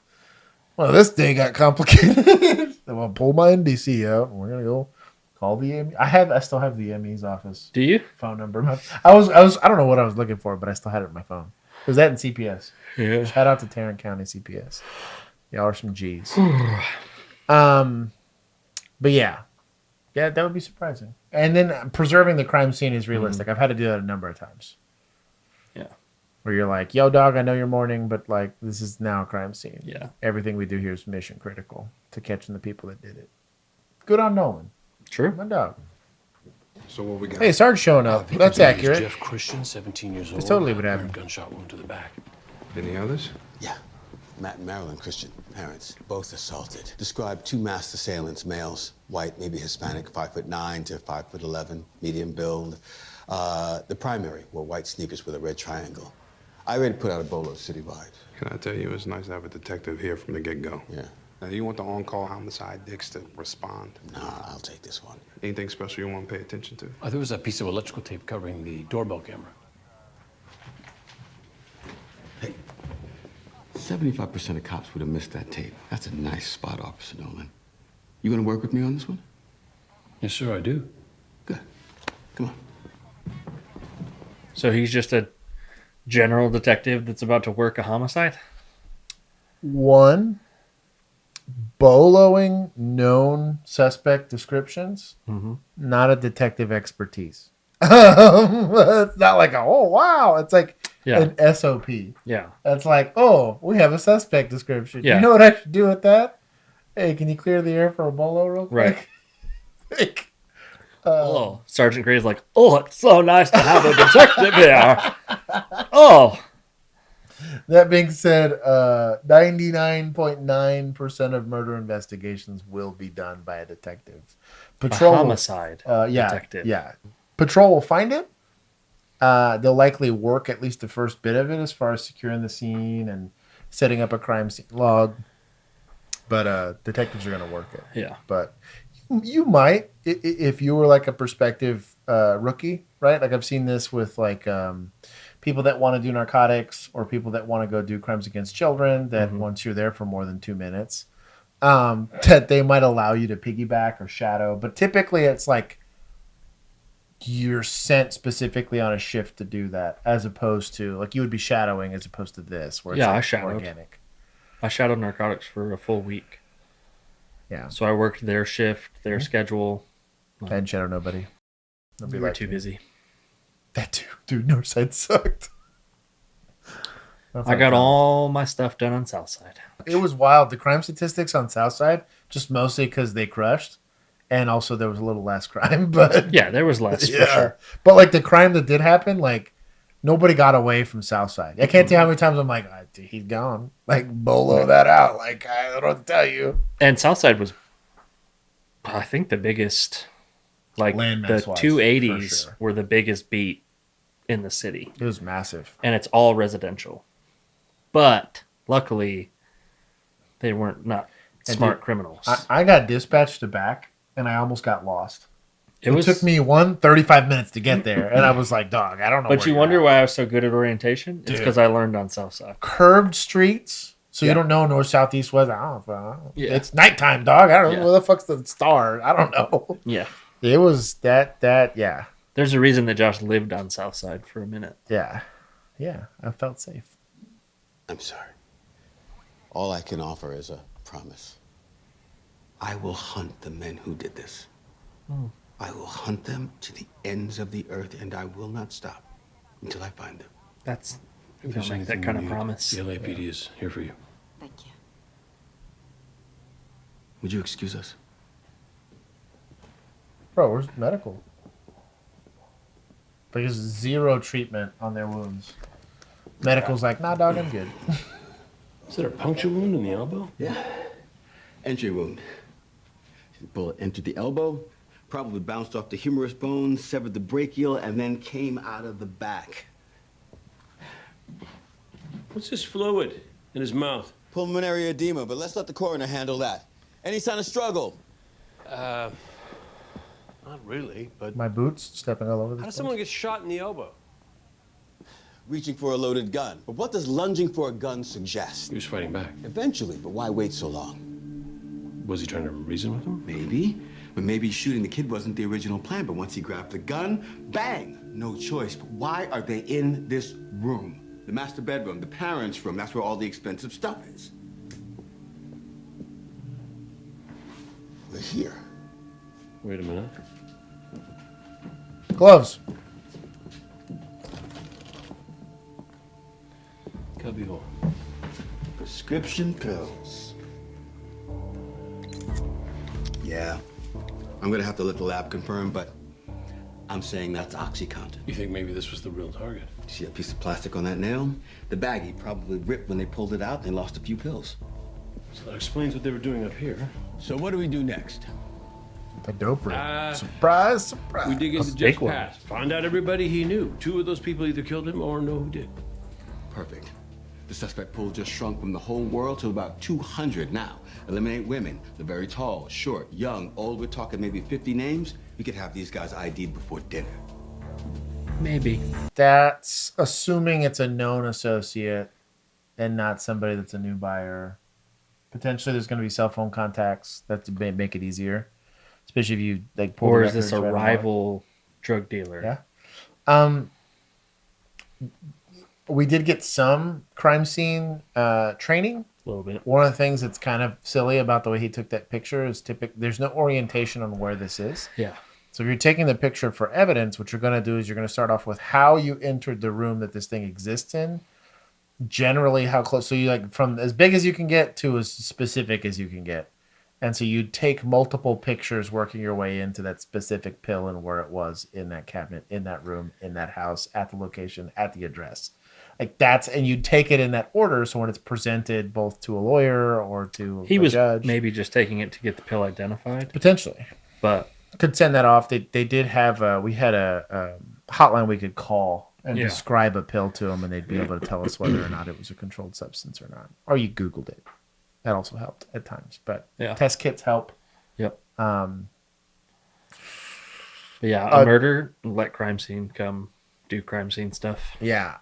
[SPEAKER 2] Well, this day got complicated. I'm gonna pull my NDC out and we're gonna go call the ME. I still have the ME's office.
[SPEAKER 1] Do you?
[SPEAKER 2] Phone number. I don't know what I was looking for, but I still had it in my phone. It was that in CPS.
[SPEAKER 1] Yeah.
[SPEAKER 2] Shout out to Tarrant County CPS. Y'all are some G's. But yeah, that would be surprising. And then preserving the crime scene is realistic. I've had to do that a number of times.
[SPEAKER 1] Yeah.
[SPEAKER 2] Where you're like, yo, dog, I know you're mourning, but like this is now a crime scene.
[SPEAKER 1] Yeah.
[SPEAKER 2] Everything we do here is mission critical to catching the people that did it. Good on Nolan.
[SPEAKER 1] True.
[SPEAKER 2] My dog.
[SPEAKER 8] So what we got?
[SPEAKER 2] Hey, Sarge showing up. That's accurate.
[SPEAKER 16] Jeff Christian, 17 years old.
[SPEAKER 2] It's totally what happened.
[SPEAKER 16] Gunshot wound to the back.
[SPEAKER 8] Any others?
[SPEAKER 9] Yeah. Matt and Marilyn Christian, parents, both assaulted. Described two masked assailants, males, white, maybe Hispanic, 5'9" to 5'11", medium build. The primary wore white sneakers with a red triangle. I already put out a bolo citywide.
[SPEAKER 8] Can I tell you, it's nice to have a detective here from the get-go.
[SPEAKER 9] Yeah.
[SPEAKER 8] Now, you want the on-call homicide dicks to respond?
[SPEAKER 9] Nah, I'll take this one.
[SPEAKER 8] Anything special you want to pay attention to?
[SPEAKER 16] There was a piece of electrical tape covering the doorbell camera.
[SPEAKER 9] Hey, 75% of cops would have missed that tape. That's a nice spot, Officer Nolan. You gonna work with me on this one?
[SPEAKER 16] Yes, sir, I do.
[SPEAKER 9] Good. Come on.
[SPEAKER 1] So he's just a general detective that's about to work a homicide?
[SPEAKER 2] One, boloing known suspect descriptions, not a detective expertise. It's not like wow. It's like an SOP.
[SPEAKER 1] Yeah.
[SPEAKER 2] It's like, we have a suspect description.
[SPEAKER 1] Yeah.
[SPEAKER 2] You know what I should do with that? Hey, can you clear the air for a bolo real quick?
[SPEAKER 1] Right. Sergeant Gray's like, it's so nice to have a detective here.
[SPEAKER 2] That being said, 99.9% of murder investigations will be done by a detective. Patrol
[SPEAKER 1] a homicide detective.
[SPEAKER 2] Yeah. Patrol will find it. They'll likely work at least the first bit of it as far as securing the scene and setting up a crime scene log. But detectives are going to work it.
[SPEAKER 1] Yeah.
[SPEAKER 2] But you might, if you were like a prospective rookie, right? Like I've seen this with like people that want to do narcotics or people that want to go do crimes against children that once you're there for more than 2 minutes, that they might allow you to piggyback or shadow. But typically it's like you're sent specifically on a shift to do that as opposed to like you would be shadowing as opposed to this where it's
[SPEAKER 1] I
[SPEAKER 2] like
[SPEAKER 1] shadowed.
[SPEAKER 2] organic.
[SPEAKER 1] I shadowed narcotics for a full week.
[SPEAKER 2] Yeah.
[SPEAKER 1] So I worked their shift, their schedule.
[SPEAKER 2] I didn't shadow nobody.
[SPEAKER 1] We were too busy.
[SPEAKER 2] That too. Dude, Northside sucked.
[SPEAKER 1] I got all my stuff done on Southside.
[SPEAKER 2] It was wild. The crime statistics on Southside, just mostly because they crushed. And also there was a little less crime. But
[SPEAKER 1] yeah, there was less for sure.
[SPEAKER 2] But like the crime that did happen, like nobody got away from Southside. I can't tell you how many times I'm like, dude, he's gone. Like, bolo that out. Like, I don't know what to tell you.
[SPEAKER 1] And Southside was, I think, the biggest. Like, the 280s were the biggest beat in the city.
[SPEAKER 2] It was massive.
[SPEAKER 1] And it's all residential. But, luckily, they weren't not smart criminals.
[SPEAKER 2] I got dispatched to back, and I almost got lost. It took me 35 minutes to get there, and I was like, dog, I don't know.
[SPEAKER 1] But you wonder why I was so good at orientation? It's because I learned on Southside.
[SPEAKER 2] Curved streets, so you don't know north, south, east, west. I don't know. Yeah. It's nighttime, dog. I don't know. Where the fuck's the star? I don't know.
[SPEAKER 1] Yeah.
[SPEAKER 2] It was yeah.
[SPEAKER 1] There's a reason that Josh lived on Southside for a minute.
[SPEAKER 2] Yeah. Yeah, I felt safe.
[SPEAKER 9] I'm sorry. All I can offer is a promise. I will hunt the men who did this. I will hunt them to the ends of the earth, and I will not stop until I find them.
[SPEAKER 1] That's you
[SPEAKER 16] If
[SPEAKER 1] don't
[SPEAKER 16] there's
[SPEAKER 1] make that
[SPEAKER 16] anything
[SPEAKER 1] kind
[SPEAKER 16] you
[SPEAKER 1] of
[SPEAKER 16] need,
[SPEAKER 1] promise.
[SPEAKER 16] The LAPD is here for you.
[SPEAKER 6] Thank you.
[SPEAKER 9] Would you excuse us?
[SPEAKER 2] Bro, where's medical? There's zero treatment on their wounds. Medical's like, nah, dog, I'm good.
[SPEAKER 16] Is there a puncture wound in the elbow?
[SPEAKER 9] Yeah. Entry wound. The bullet entered the elbow, probably bounced off the humerus bone, severed the brachial, and then came out of the back.
[SPEAKER 16] What's this fluid in his mouth?
[SPEAKER 9] Pulmonary edema, but let's let the coroner handle that. Any sign of struggle?
[SPEAKER 16] Not really, but
[SPEAKER 2] My boots stepping all over
[SPEAKER 16] how
[SPEAKER 2] this
[SPEAKER 16] does
[SPEAKER 2] place.
[SPEAKER 16] someone get shot in the elbow?
[SPEAKER 9] Reaching for a loaded gun. But what does lunging for a gun suggest?
[SPEAKER 16] He was fighting back.
[SPEAKER 9] Eventually, but why wait so long?
[SPEAKER 16] Was he trying to reason with him?
[SPEAKER 9] Maybe. But maybe shooting the kid wasn't the original plan. But once he grabbed the gun, bang! No choice. But why are they in this room? The master bedroom, the parents' room. That's where all the expensive stuff is. We're here.
[SPEAKER 16] Wait a minute.
[SPEAKER 2] Gloves.
[SPEAKER 16] Cubby hole.
[SPEAKER 9] Prescription pills. Yeah. I'm gonna have to let the lab confirm, but I'm saying that's OxyContin.
[SPEAKER 16] You think maybe this was the real target?
[SPEAKER 9] See a piece of plastic on that nail? The baggie probably ripped when they pulled it out and they lost a few pills.
[SPEAKER 16] So that explains what they were doing up here.
[SPEAKER 9] So what do we do next?
[SPEAKER 2] The dope ring. Surprise, surprise.
[SPEAKER 16] We dig into
[SPEAKER 2] A
[SPEAKER 16] Jeff's
[SPEAKER 2] big one.
[SPEAKER 16] past. Find out everybody he knew. 2 of those people either killed him or know who did.
[SPEAKER 9] Perfect. The suspect pool just shrunk from the whole world to about 200 now. Eliminate women. The very tall, short, young, old. We're talking maybe 50 names. We could have these guys ID'd before dinner.
[SPEAKER 1] Maybe.
[SPEAKER 2] That's assuming it's a known associate and not somebody that's a new buyer. Potentially there's going to be cell phone contacts that to make it easier. Especially if you like pull
[SPEAKER 1] Or
[SPEAKER 2] the
[SPEAKER 1] is this a
[SPEAKER 2] records right
[SPEAKER 1] rival drug dealer?
[SPEAKER 2] Yeah. We did get some crime scene training.
[SPEAKER 1] A little bit.
[SPEAKER 2] One of the things that's kind of silly about the way he took that picture is there's no orientation on where this is.
[SPEAKER 1] Yeah.
[SPEAKER 2] So if you're taking the picture for evidence, what you're going to do is you're going to start off with how you entered the room that this thing exists in. Generally, how close. So you like from as big as you can get to as specific as you can get. And so you take multiple pictures working your way into that specific pill and where it was in that cabinet, in that room, in that house, at the location, at the address. Like and you take it in that order. So when it's presented both to a lawyer or to
[SPEAKER 1] He
[SPEAKER 2] a
[SPEAKER 1] was
[SPEAKER 2] judge,
[SPEAKER 1] maybe just taking it to get the pill identified.
[SPEAKER 2] potentially.
[SPEAKER 1] But
[SPEAKER 2] Could send that off. They did have we had a hotline we could call and
[SPEAKER 1] Yeah.
[SPEAKER 2] describe a pill to them, and they'd be able to tell us whether or not it was a controlled substance or not. Or you Googled it. That also helped at times. But
[SPEAKER 1] Yeah.
[SPEAKER 2] test kits help.
[SPEAKER 1] Yep.
[SPEAKER 2] But
[SPEAKER 1] yeah, a murder, let crime scene come do crime scene stuff.
[SPEAKER 2] Yeah.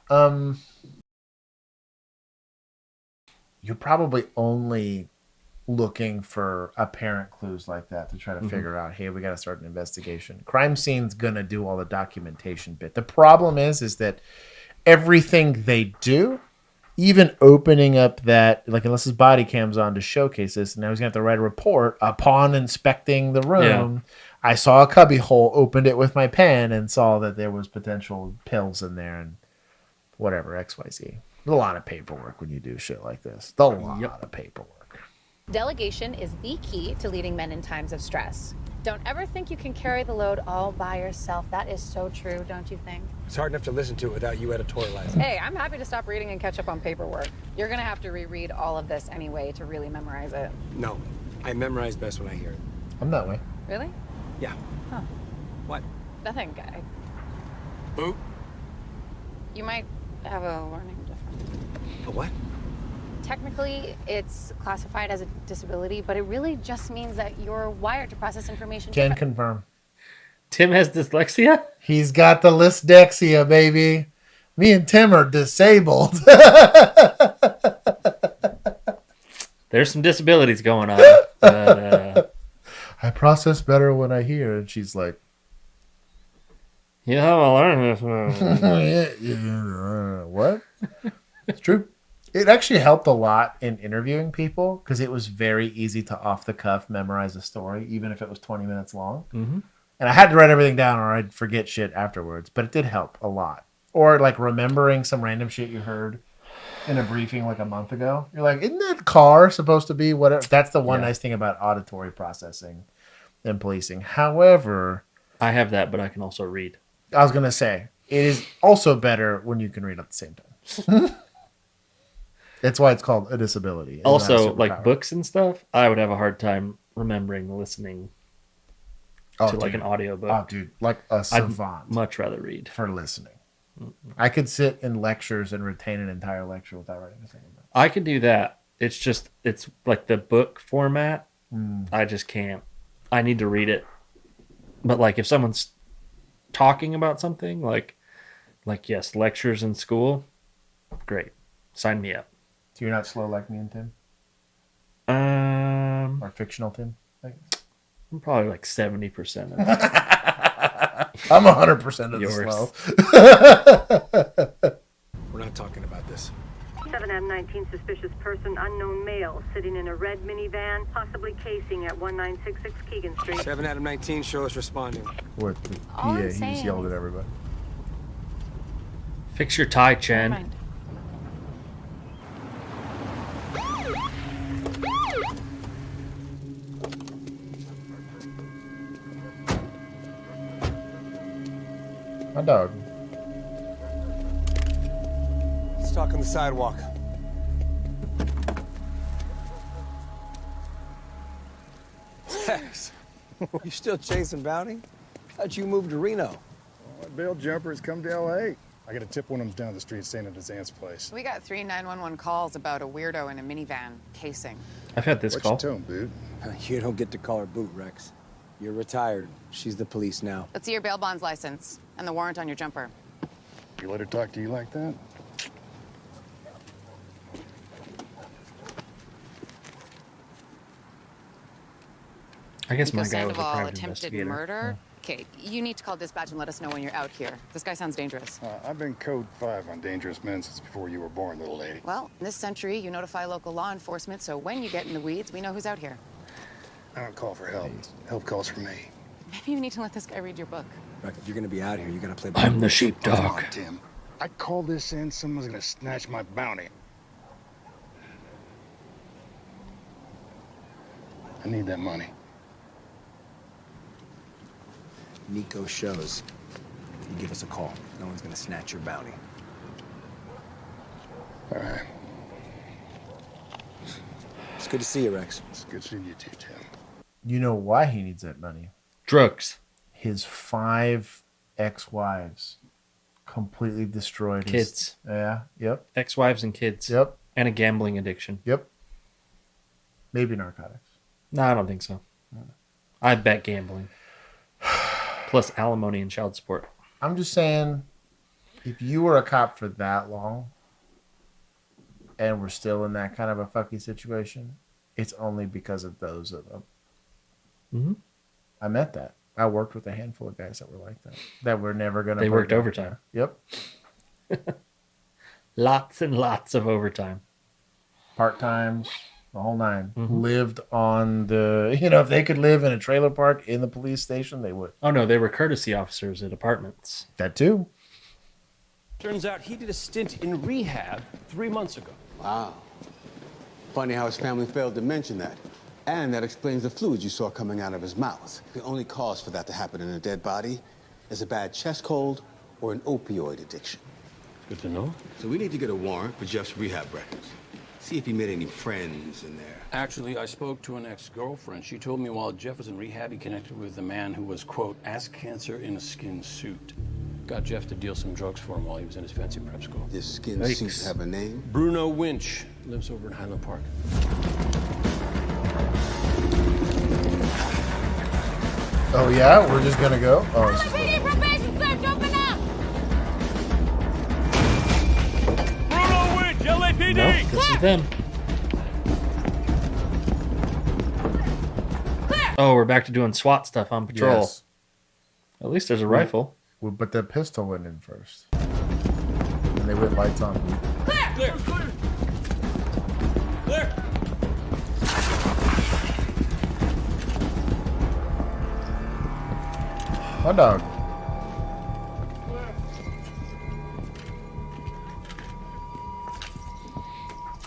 [SPEAKER 2] You're probably only looking for apparent clues like that to try to figure out, hey, we got to start an investigation. Crime scene's gonna do all the documentation bit. The problem is that everything they do, even opening up that, like, unless his body cam's on to showcase this, and now he's gonna have to write a report upon inspecting the room. I saw a cubby hole, opened it with my pen, and saw that there was potential pills in there and whatever, XYZ. There's a lot of paperwork when you do shit like this. A lot of paperwork.
[SPEAKER 7] Delegation is the key to leading men in times of stress. Don't ever think you can carry the load all by yourself. That is so true, don't you think?
[SPEAKER 12] It's hard enough to listen to it without you editorializing.
[SPEAKER 7] Hey, I'm happy to stop reading and catch up on paperwork. You're gonna have to reread all of this anyway to really memorize it.
[SPEAKER 12] No, I memorize best when I hear it.
[SPEAKER 2] I'm that way.
[SPEAKER 7] Really?
[SPEAKER 12] Yeah.
[SPEAKER 7] Huh.
[SPEAKER 12] What?
[SPEAKER 7] Nothing, guy.
[SPEAKER 12] Boo.
[SPEAKER 7] You might have a learning difference.
[SPEAKER 12] A what?
[SPEAKER 7] Technically, it's classified as a disability, but it really just means that you're wired to process information.
[SPEAKER 2] Can
[SPEAKER 7] different-
[SPEAKER 2] confirm.
[SPEAKER 1] Tim has dyslexia?
[SPEAKER 2] He's got the lysdexia, baby. Me and Tim are disabled.
[SPEAKER 1] There's some disabilities going on. But,
[SPEAKER 2] I process better when I hear. And she's like,
[SPEAKER 1] you have to learn this.
[SPEAKER 2] What? It's true. It actually helped a lot in interviewing people because it was very easy to off the cuff memorize a story, even if it was 20 minutes long. And I had to write everything down or I'd forget shit afterwards, but it did help a lot. Or like remembering some random shit you heard in a briefing like a month ago. You're like, isn't that car supposed to be whatever? That's the one nice thing about auditory processing and policing. However,
[SPEAKER 1] I have that, but I can also read.
[SPEAKER 2] I was going to say, it is also better when you can read at the same time. That's why it's called a disability.
[SPEAKER 1] Also, like books and stuff, I would have a hard time remembering listening to like an audiobook.
[SPEAKER 2] Oh, dude, like a savant.
[SPEAKER 1] I'd much rather read.
[SPEAKER 2] For listening. I could sit in lectures and retain an entire lecture without writing a single book.
[SPEAKER 1] I could do that. It's just, it's like the book format. I just can't. I need to read it. But like if someone's talking about something, like yes, lectures in school, great. Sign me up.
[SPEAKER 2] So you're not slow like me and Tim? Or fictional Tim?
[SPEAKER 1] I'm probably like 70% of
[SPEAKER 2] I'm 100% of
[SPEAKER 1] yours.
[SPEAKER 2] The slow.
[SPEAKER 12] We're not talking about this.
[SPEAKER 13] 7 out of 19 suspicious person, unknown male, sitting in a red minivan, possibly casing at 1966 Keegan Street.
[SPEAKER 12] 7 out of 19, show us responding.
[SPEAKER 2] What? The PA, he just yelled at everybody.
[SPEAKER 1] Fix your tie, Chen.
[SPEAKER 2] My dog.
[SPEAKER 12] Let's talk on the sidewalk. Tex, you still chasing bounty? Thought you moved to Reno.
[SPEAKER 18] My bail jumpers come to L.A. I got a tip one of them's down the street staying at his aunt's place.
[SPEAKER 6] We got 3 911 calls about a weirdo in a minivan casing.
[SPEAKER 1] I've had this call.
[SPEAKER 18] What's your tone, Boot?
[SPEAKER 12] You don't get to call her Boot, Rex. You're retired. She's the police now.
[SPEAKER 6] Let's see your bail bonds license and the warrant on your jumper.
[SPEAKER 18] You let her talk to you like that?
[SPEAKER 1] I guess my
[SPEAKER 6] Nico
[SPEAKER 1] guy was a
[SPEAKER 6] Sandoval
[SPEAKER 1] private
[SPEAKER 6] attempted
[SPEAKER 1] investigator.
[SPEAKER 6] murder. Okay, you need to call dispatch and let us know when you're out here. This guy sounds dangerous.
[SPEAKER 18] I've been code 5 on dangerous men since before you were born, little lady.
[SPEAKER 6] Well, in this century, you notify local law enforcement, so when you get in the weeds, we know who's out here.
[SPEAKER 18] I don't call for help. Help calls for me.
[SPEAKER 6] Maybe you need to let this guy read your book.
[SPEAKER 12] Rex, if you're gonna be out here, you gotta play by
[SPEAKER 1] I'm the
[SPEAKER 18] Come
[SPEAKER 1] sheepdog.
[SPEAKER 18] on, Tim. I call this in, someone's gonna snatch my bounty. I need that money.
[SPEAKER 12] Nico shows. You give us a call. No one's gonna snatch your bounty.
[SPEAKER 18] All right.
[SPEAKER 12] It's good to see you, Rex.
[SPEAKER 18] It's good seeing you too, Tim.
[SPEAKER 2] You know why he needs that money?
[SPEAKER 1] Drugs.
[SPEAKER 2] His 5 ex-wives completely destroyed
[SPEAKER 1] Kids.
[SPEAKER 2] Yeah, yep.
[SPEAKER 1] Ex-wives and kids.
[SPEAKER 2] Yep.
[SPEAKER 1] And a gambling addiction.
[SPEAKER 2] Yep. Maybe narcotics.
[SPEAKER 1] No, I don't think so. I bet gambling. Plus alimony and child support.
[SPEAKER 2] I'm just saying, if you were a cop for that long and we're still in that kind of a fucky situation, it's only because of those of them.
[SPEAKER 1] Mm-hmm.
[SPEAKER 2] I met that. I worked with a handful of guys that were like that. That were never going to.
[SPEAKER 1] They worked overtime.
[SPEAKER 2] Yep.
[SPEAKER 1] Lots and lots of overtime.
[SPEAKER 2] Part-times, the whole 9.
[SPEAKER 1] Mm-hmm.
[SPEAKER 2] Lived on the, if they could live in a trailer park in the police station, they would.
[SPEAKER 1] Oh, no, they were courtesy officers at apartments.
[SPEAKER 2] That too.
[SPEAKER 16] Turns out he did a stint in rehab 3 months ago.
[SPEAKER 9] Wow. Funny how his family failed to mention that. And that explains the fluid you saw coming out of his mouth. The only cause for that to happen in a dead body is a bad chest cold or an opioid addiction.
[SPEAKER 16] Good to know.
[SPEAKER 9] So we need to get a warrant for Jeff's rehab records. See if he made any friends in there.
[SPEAKER 16] Actually, I spoke to an ex-girlfriend. She told me while Jeff was in rehab, he connected with a man who was, quote, ass cancer in a skin suit. Got Jeff to deal some drugs for him while he was in his fancy prep school.
[SPEAKER 9] This skin suit have a name?
[SPEAKER 16] Bruno Winch. Lives over in Highland Park.
[SPEAKER 2] Oh, yeah? We're just going to go? Oh, this is
[SPEAKER 14] LAPD probation search, open up!
[SPEAKER 15] Bruno Winch, LAPD!
[SPEAKER 1] No, this is them. Oh, we're back to doing SWAT stuff on patrol.
[SPEAKER 2] Yes.
[SPEAKER 1] At least there's a rifle.
[SPEAKER 2] Well, but the pistol went in first. And they went lights on.
[SPEAKER 15] Clear! Clear! Clear!
[SPEAKER 2] Hot dog.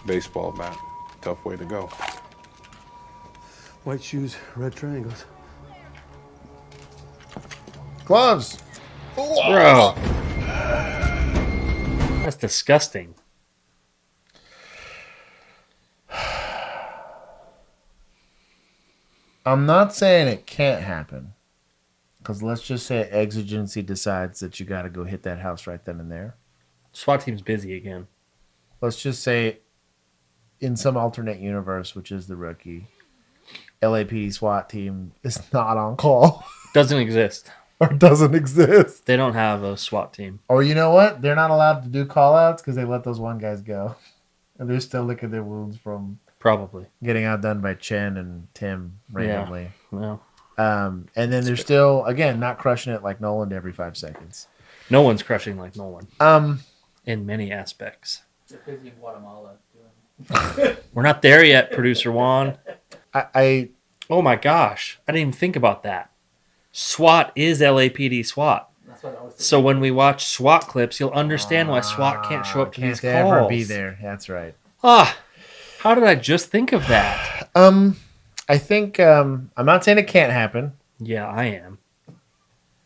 [SPEAKER 8] Baseball bat. Tough way to go.
[SPEAKER 4] White shoes, red triangles.
[SPEAKER 2] Gloves.
[SPEAKER 1] Bro. That's disgusting.
[SPEAKER 2] I'm not saying it can't happen. Because let's just say exigency decides that you got to go hit that house right then and there.
[SPEAKER 1] SWAT team's busy again.
[SPEAKER 2] Let's just say in some alternate universe, which is the rookie, LAPD SWAT team is not on call.
[SPEAKER 1] Doesn't exist.
[SPEAKER 2] Or doesn't exist.
[SPEAKER 1] They don't have a SWAT team.
[SPEAKER 2] Or you know what? They're not allowed to do call-outs because they let those one guys go. And they're still licking their wounds from
[SPEAKER 1] probably
[SPEAKER 2] getting outdone by Chen and Tim randomly.
[SPEAKER 1] Yeah.
[SPEAKER 2] And then they're still, again, not crushing it like Nolan every 5 seconds.
[SPEAKER 1] No one's crushing like Nolan. In many aspects.
[SPEAKER 3] They're busy in Guatemala
[SPEAKER 1] doing. We're not there yet, producer Juan. Oh my gosh. I didn't even think about that. SWAT is LAPD SWAT.
[SPEAKER 3] That's what I was thinking.
[SPEAKER 1] So when we watch SWAT clips, you'll understand why SWAT can't show up to these calls.
[SPEAKER 2] Can't ever be there. That's right.
[SPEAKER 1] How did I just think of that?
[SPEAKER 2] I think I'm not saying it can't happen.
[SPEAKER 1] Yeah, I am.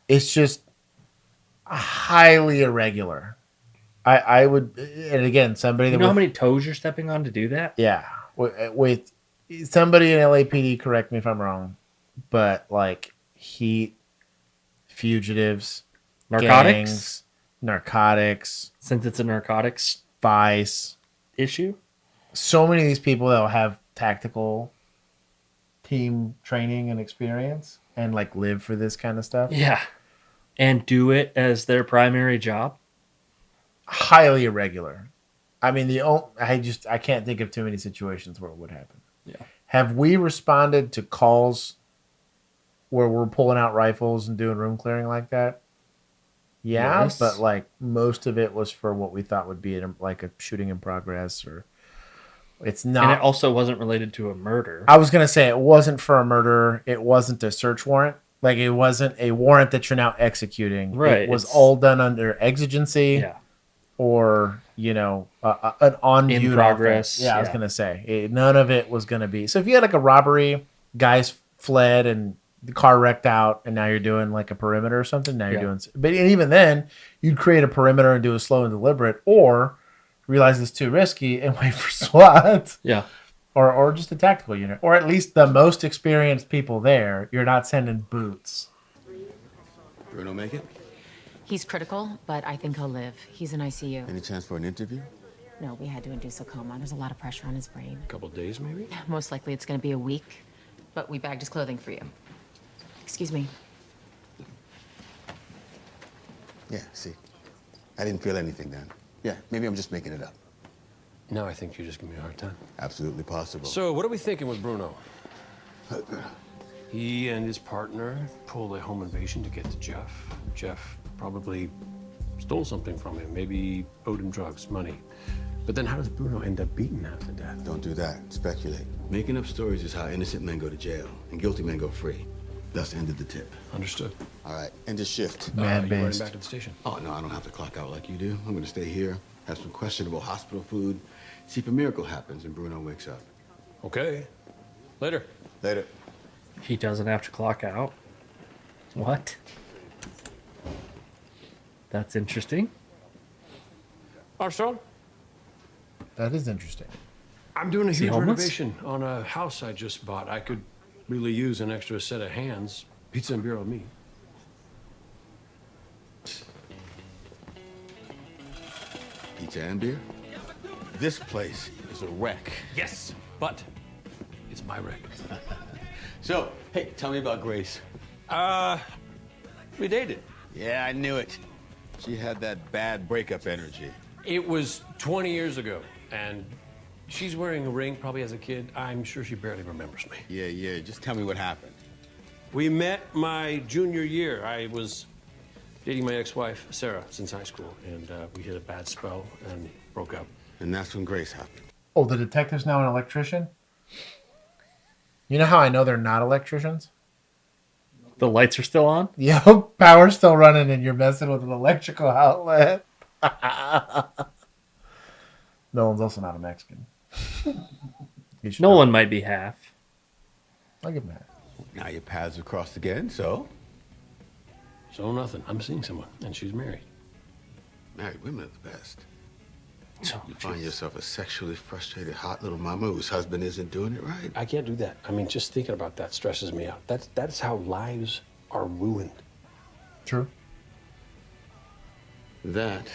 [SPEAKER 2] It's just highly irregular. I would, and again, somebody that
[SPEAKER 1] you know how many toes you're stepping on to do that?
[SPEAKER 2] Yeah, with somebody in LAPD, correct me if I'm wrong, but like heat, fugitives, narcotics.
[SPEAKER 1] Since it's a narcotics
[SPEAKER 2] vice
[SPEAKER 1] issue,
[SPEAKER 2] so many of these people that will have tactical team training and experience and like live for this kind of stuff.
[SPEAKER 1] Yeah, and do it as their primary job.
[SPEAKER 2] Highly irregular. I mean, I can't think of too many situations where it would happen.
[SPEAKER 1] Yeah.
[SPEAKER 2] Have we responded to calls where we're pulling out rifles and doing room clearing like that? Yeah,
[SPEAKER 1] Yes.
[SPEAKER 2] but like most of it was for what we thought would be like a shooting in progress, or it's not.
[SPEAKER 1] And it also wasn't related to a murder.
[SPEAKER 2] I was gonna say it wasn't for a murder. It wasn't a search warrant. Like it wasn't a warrant that you're now executing.
[SPEAKER 1] Right.
[SPEAKER 2] It was all done under exigency.
[SPEAKER 1] Yeah.
[SPEAKER 2] Or, an on
[SPEAKER 1] in progress.
[SPEAKER 2] Yeah, I was going to say. None of it was going to be. So if you had like a robbery, guys fled and the car wrecked out, and now you're doing like a perimeter or something, now you're doing. But even then, you'd create a perimeter and do a slow and deliberate, or realize it's too risky and wait for SWAT.
[SPEAKER 1] Yeah.
[SPEAKER 2] Or just a tactical unit. Or at least the most experienced people there. You're not sending boots.
[SPEAKER 9] Bruno make it?
[SPEAKER 6] He's critical, but I think he'll live. He's in ICU.
[SPEAKER 9] Any chance for an interview?
[SPEAKER 6] No, we had to induce a coma. There's a lot of pressure on his brain.
[SPEAKER 16] A couple days, maybe?
[SPEAKER 6] Most likely it's going to be a week, but we bagged his clothing for you. Excuse me.
[SPEAKER 9] Yeah, see. I didn't feel anything then. Yeah, maybe I'm just making it up.
[SPEAKER 16] No, I think you're just giving me a hard time.
[SPEAKER 9] Absolutely possible.
[SPEAKER 16] So, what are we thinking with Bruno? He and his partner pulled a home invasion to get to Jeff. Jeff probably stole something from him, maybe owed him drugs, money. But then how does Bruno end up beaten half to death?
[SPEAKER 9] Don't do that. Speculate. Making up stories is how innocent men go to jail and guilty men go free. Thus ended the tip.
[SPEAKER 16] Understood.
[SPEAKER 9] All right, end of shift.
[SPEAKER 16] You running back to the station?
[SPEAKER 9] Oh, no, I don't have to clock out like you do. I'm going to stay here, have some questionable hospital food, see if a miracle happens and Bruno wakes up.
[SPEAKER 16] Okay. Later.
[SPEAKER 9] Later.
[SPEAKER 1] He doesn't have to clock out. What? That's interesting.
[SPEAKER 16] Armstrong?
[SPEAKER 2] That is interesting.
[SPEAKER 16] I'm doing a
[SPEAKER 1] Is he
[SPEAKER 16] huge
[SPEAKER 1] homeless?
[SPEAKER 16] renovation on a house I just bought. I could really use an extra set of hands. Pizza and beer on me.
[SPEAKER 9] Pizza and beer? This place is a wreck.
[SPEAKER 16] Yes, but it's my wreck.
[SPEAKER 9] So, hey, tell me about Grace.
[SPEAKER 16] We dated.
[SPEAKER 9] Yeah, I knew it. She had that bad breakup energy.
[SPEAKER 16] It was 20 years ago, and she's wearing a ring, probably as a kid. I'm sure she barely remembers me.
[SPEAKER 9] Yeah, just tell me what happened.
[SPEAKER 16] We met my junior year. I was dating my ex-wife, Sarah, since high school, and we hit a bad spell and broke up.
[SPEAKER 9] And that's when Grace happened.
[SPEAKER 2] Oh, the detective's now an electrician? You know how I know they're not electricians?
[SPEAKER 1] The lights are still on?
[SPEAKER 2] Yo, power's still running and you're messing with an electrical outlet. Nolan's also not a Mexican.
[SPEAKER 1] Nolan might be half.
[SPEAKER 2] I'll give him half.
[SPEAKER 9] Now your paths have crossed again, so?
[SPEAKER 16] So nothing. I'm seeing someone, and she's married.
[SPEAKER 9] Married women are the best. You find yourself a sexually frustrated, hot little mama whose husband isn't doing it right.
[SPEAKER 16] I can't do that. I mean, just thinking about that stresses me out. That's how lives are ruined.
[SPEAKER 2] True.
[SPEAKER 9] That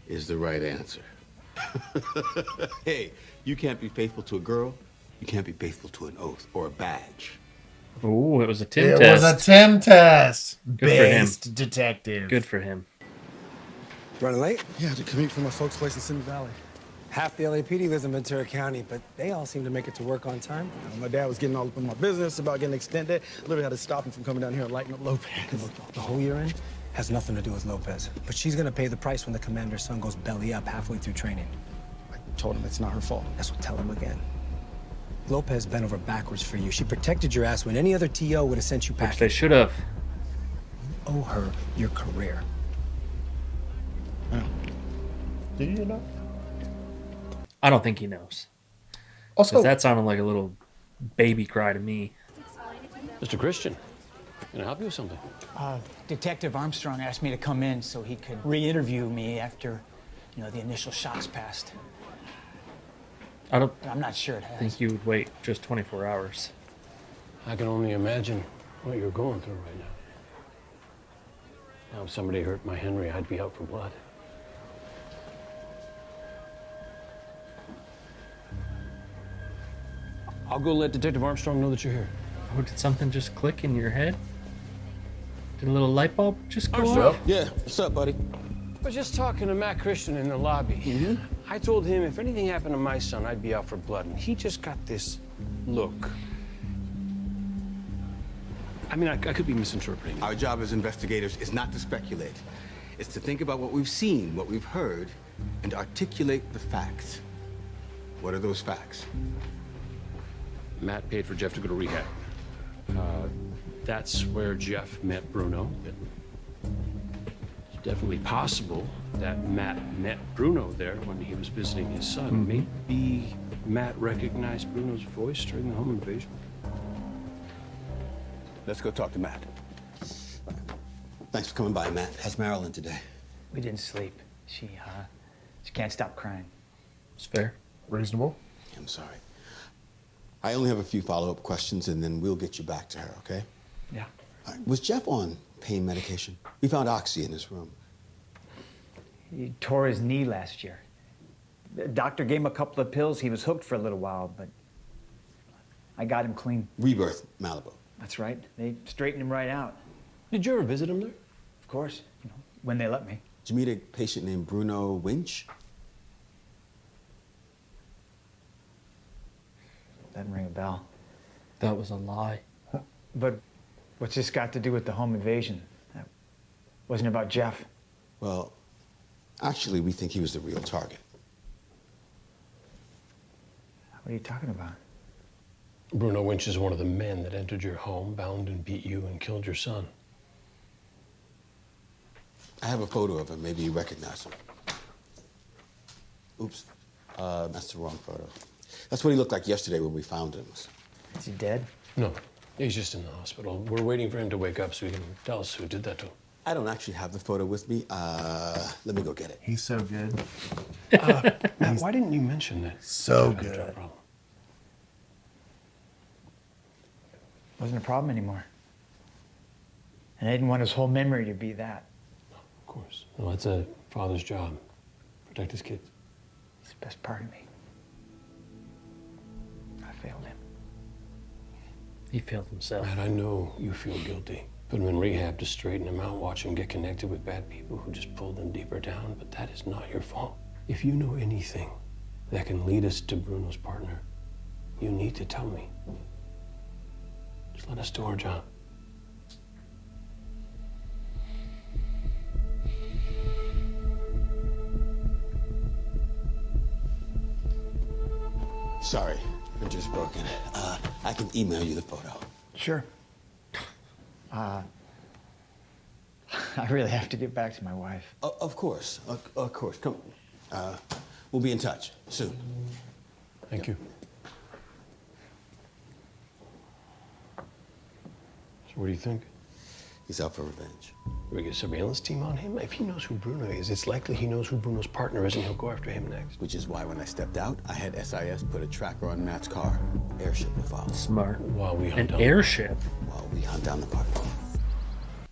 [SPEAKER 9] is the right answer. Hey, you can't be faithful to a girl. You can't be faithful to an oath or a badge.
[SPEAKER 1] Ooh, it was a Tim
[SPEAKER 2] test.
[SPEAKER 1] It
[SPEAKER 2] was a Tim test.
[SPEAKER 1] Good for him.
[SPEAKER 2] Detective.
[SPEAKER 1] Good for him.
[SPEAKER 12] Running late?
[SPEAKER 18] Yeah, to commute from my folks' place in Simi Valley.
[SPEAKER 12] Half the LAPD lives in Ventura County, but they all seem to make it to work on time.
[SPEAKER 18] My dad was getting all up in my business about getting extended. Literally had to stop him from coming down here and lighting up Lopez.
[SPEAKER 12] The whole year in has nothing to do with Lopez, but she's gonna pay the price when the commander's son goes belly up halfway through training.
[SPEAKER 18] I told him it's not her fault.
[SPEAKER 12] That's what tell him again. Lopez bent over backwards for you. She protected your ass when any other TO would have sent you packing.
[SPEAKER 1] Which they should have.
[SPEAKER 12] You owe her your career.
[SPEAKER 2] Do you know?
[SPEAKER 1] I don't think he knows.
[SPEAKER 2] Also,
[SPEAKER 1] that sounded like a little baby cry to me.
[SPEAKER 16] Mr. Christian, can I help you with something?
[SPEAKER 19] Detective Armstrong asked me to come in so he could re-interview me after, the initial shots passed.
[SPEAKER 1] I'm
[SPEAKER 19] not sure it has.
[SPEAKER 1] think you would wait just 24 hours.
[SPEAKER 16] I can only imagine what you're going through right now. Now, if somebody hurt my Henry, I'd be out for blood. I'll go let Detective Armstrong know that you're here.
[SPEAKER 1] Oh, did something just click in your head? Did a little light bulb just go
[SPEAKER 16] Armstrong?
[SPEAKER 1] off?
[SPEAKER 9] Yeah, what's up, buddy?
[SPEAKER 16] I was just talking to Matt Christian in the lobby. I told him if anything happened to my son, I'd be out for blood, and he just got this look. I mean, I could be misinterpreting.
[SPEAKER 9] Our job as investigators is not to speculate. It's to think about what we've seen, what we've heard, and articulate the facts. What are those facts?
[SPEAKER 16] Matt paid for Jeff to go to rehab. That's where Jeff met Bruno. It's definitely possible that Matt met Bruno there when he was visiting his son. Maybe Matt recognized Bruno's voice during the home invasion.
[SPEAKER 9] Let's go talk to Matt. Thanks for coming by, Matt. How's Marilyn today?
[SPEAKER 19] We didn't sleep. She can't stop crying.
[SPEAKER 1] It's fair.
[SPEAKER 2] Reasonable.
[SPEAKER 9] I'm sorry. I only have a few follow-up questions, and then we'll get you back to her, okay?
[SPEAKER 19] Yeah.
[SPEAKER 9] All right. Was Jeff on pain medication? We found Oxy in his room.
[SPEAKER 19] He tore his knee last year. The doctor gave him a couple of pills. He was hooked for a little while, but I got him clean.
[SPEAKER 9] Rebirth, Malibu.
[SPEAKER 19] That's right. They straightened him right out.
[SPEAKER 16] Did you ever visit him there?
[SPEAKER 19] Of course. When they let me.
[SPEAKER 9] Did you meet a patient named Bruno Winch?
[SPEAKER 19] Doesn't ring a bell.
[SPEAKER 1] That was a lie.
[SPEAKER 19] But what's this got to do with the home invasion? That wasn't about Jeff.
[SPEAKER 9] Well, actually, we think he was the real target.
[SPEAKER 19] What are you talking about?
[SPEAKER 16] Bruno Winch is one of the men that entered your home, bound and beat you, and killed your son.
[SPEAKER 9] I have a photo of him. Maybe you recognize him. Oops. That's the wrong photo. That's what he looked like yesterday when we found him.
[SPEAKER 19] Is he dead?
[SPEAKER 16] No, he's just in the hospital. We're waiting for him to wake up so he can tell us who did that to him.
[SPEAKER 9] I don't actually have the photo with me. Let me go get it.
[SPEAKER 2] He's so good.
[SPEAKER 16] Matt, why didn't you mention that?
[SPEAKER 2] So
[SPEAKER 16] Jeff had a
[SPEAKER 2] good.
[SPEAKER 16] drug problem?
[SPEAKER 19] Wasn't a problem anymore. And I didn't want his whole memory to be that.
[SPEAKER 16] Of course. No, that's a father's job. Protect his kids.
[SPEAKER 19] He's the best part of me. I failed him.
[SPEAKER 1] He failed himself.
[SPEAKER 16] Matt, I know you feel guilty. Put him in rehab to straighten him out, watch him get connected with bad people who just pulled him deeper down, but that is not your fault. If you know anything that can lead us to Bruno's partner, you need to tell me. Just let us do our job.
[SPEAKER 9] Sorry, printer's broken. I can email you the photo.
[SPEAKER 19] Sure. I really have to get back to my wife.
[SPEAKER 9] Of course. Of course. Come on. We'll be in touch soon.
[SPEAKER 16] Thank you. So what do you think?
[SPEAKER 9] He's out for revenge.
[SPEAKER 16] We get a surveillance team on him? If he knows who Bruno is, it's likely he knows who Bruno's partner is, and he'll go after him next.
[SPEAKER 9] Which is why when I stepped out, I had SIS put a tracker on Matt's car. Airship will follow.
[SPEAKER 1] Smart.
[SPEAKER 16] While we
[SPEAKER 1] An airship?
[SPEAKER 9] While we hunt down the partner.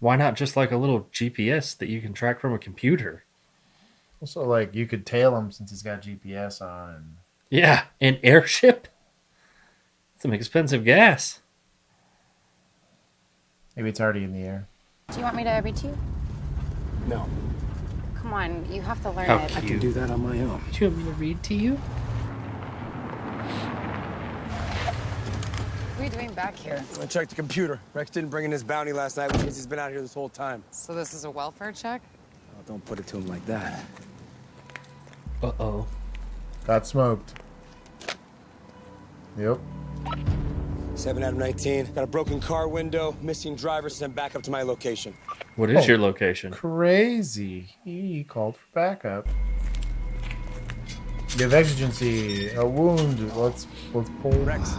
[SPEAKER 1] Why not just like a little GPS that you can track from a computer?
[SPEAKER 2] Also, like, you could tail him since he's got GPS on.
[SPEAKER 1] Yeah, an airship? Some expensive gas.
[SPEAKER 2] Maybe it's already in the air.
[SPEAKER 6] Do you want me to read to you?
[SPEAKER 12] No.
[SPEAKER 6] Come on, you have to learn
[SPEAKER 1] How
[SPEAKER 6] it.
[SPEAKER 12] I can do that on my own.
[SPEAKER 1] Do you want me to read to you?
[SPEAKER 6] What are you doing back here?
[SPEAKER 12] I checked the computer. Rex didn't bring in his bounty last night, which means he's been out here this whole time.
[SPEAKER 6] So this is a welfare check?
[SPEAKER 12] Oh, don't put it to him like that.
[SPEAKER 1] Uh-oh.
[SPEAKER 2] Got smoked. Yep.
[SPEAKER 12] 7 out of 19. Got a broken car window, missing driver, sent back up to my location.
[SPEAKER 1] What is your location?
[SPEAKER 2] Crazy. He called for backup. You have exigency, a wound. Let's pull.
[SPEAKER 12] Rex.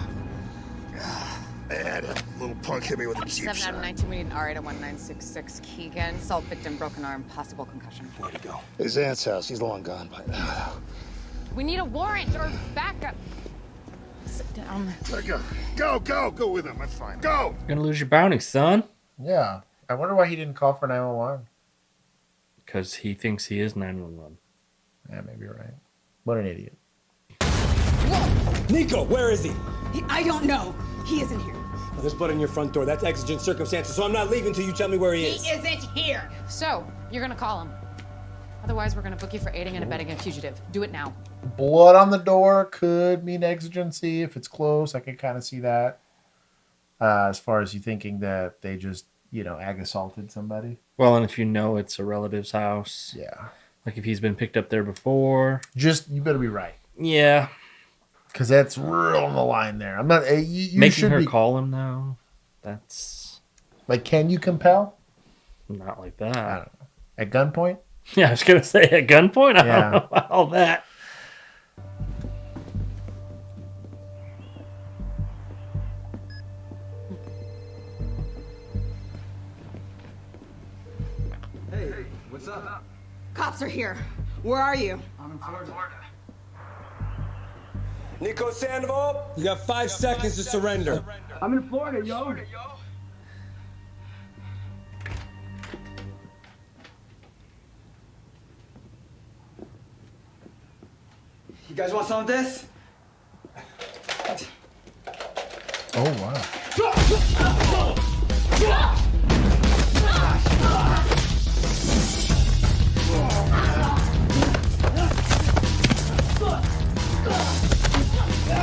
[SPEAKER 17] Man, that little punk hit me with a Jeep
[SPEAKER 6] 7 out of 19, we need an RA to 1966. Keegan, assault victim, broken arm, possible concussion.
[SPEAKER 12] Way to go.
[SPEAKER 17] His aunt's house. He's long gone by now.
[SPEAKER 6] We need a warrant or backup. Sit down.
[SPEAKER 17] Go with him. That's fine. Go!
[SPEAKER 1] You're gonna lose your bounty, son.
[SPEAKER 2] Yeah. I wonder why he didn't call for 911.
[SPEAKER 1] Because he thinks he is 911.
[SPEAKER 2] Yeah, maybe you're right. What an idiot.
[SPEAKER 12] Nico, where is he?
[SPEAKER 14] I don't know. He isn't here.
[SPEAKER 12] Well, there's blood on your front door. That's exigent circumstances, so I'm not leaving until you tell me where he is.
[SPEAKER 14] He isn't here.
[SPEAKER 6] So, you're gonna call him. Otherwise, we're gonna book you for aiding and abetting a fugitive. Do it now.
[SPEAKER 2] Blood on the door could mean exigency if it's close. I can kind of see that. As far as you thinking that they just, ag assaulted somebody.
[SPEAKER 1] Well, and if you know it's a relative's house.
[SPEAKER 2] Yeah.
[SPEAKER 1] Like if he's been picked up there before.
[SPEAKER 2] You better be right.
[SPEAKER 1] Yeah.
[SPEAKER 2] Because that's real on the line there. I'm not. You
[SPEAKER 1] Making
[SPEAKER 2] should
[SPEAKER 1] her
[SPEAKER 2] be,
[SPEAKER 1] call him now. That's
[SPEAKER 2] like, can you compel?
[SPEAKER 1] not like that.
[SPEAKER 2] I don't know. At gunpoint?
[SPEAKER 1] Yeah, I was gonna say at gunpoint. I
[SPEAKER 2] Yeah.
[SPEAKER 1] don't know about all that.
[SPEAKER 12] Hey, what's up?
[SPEAKER 14] Cops are here. Where are you?
[SPEAKER 12] I'm in Florida. Nico Sandoval, you got 5 seconds to surrender.
[SPEAKER 15] I'm in Florida, yo.
[SPEAKER 12] You guys want some of this?
[SPEAKER 2] Oh, wow.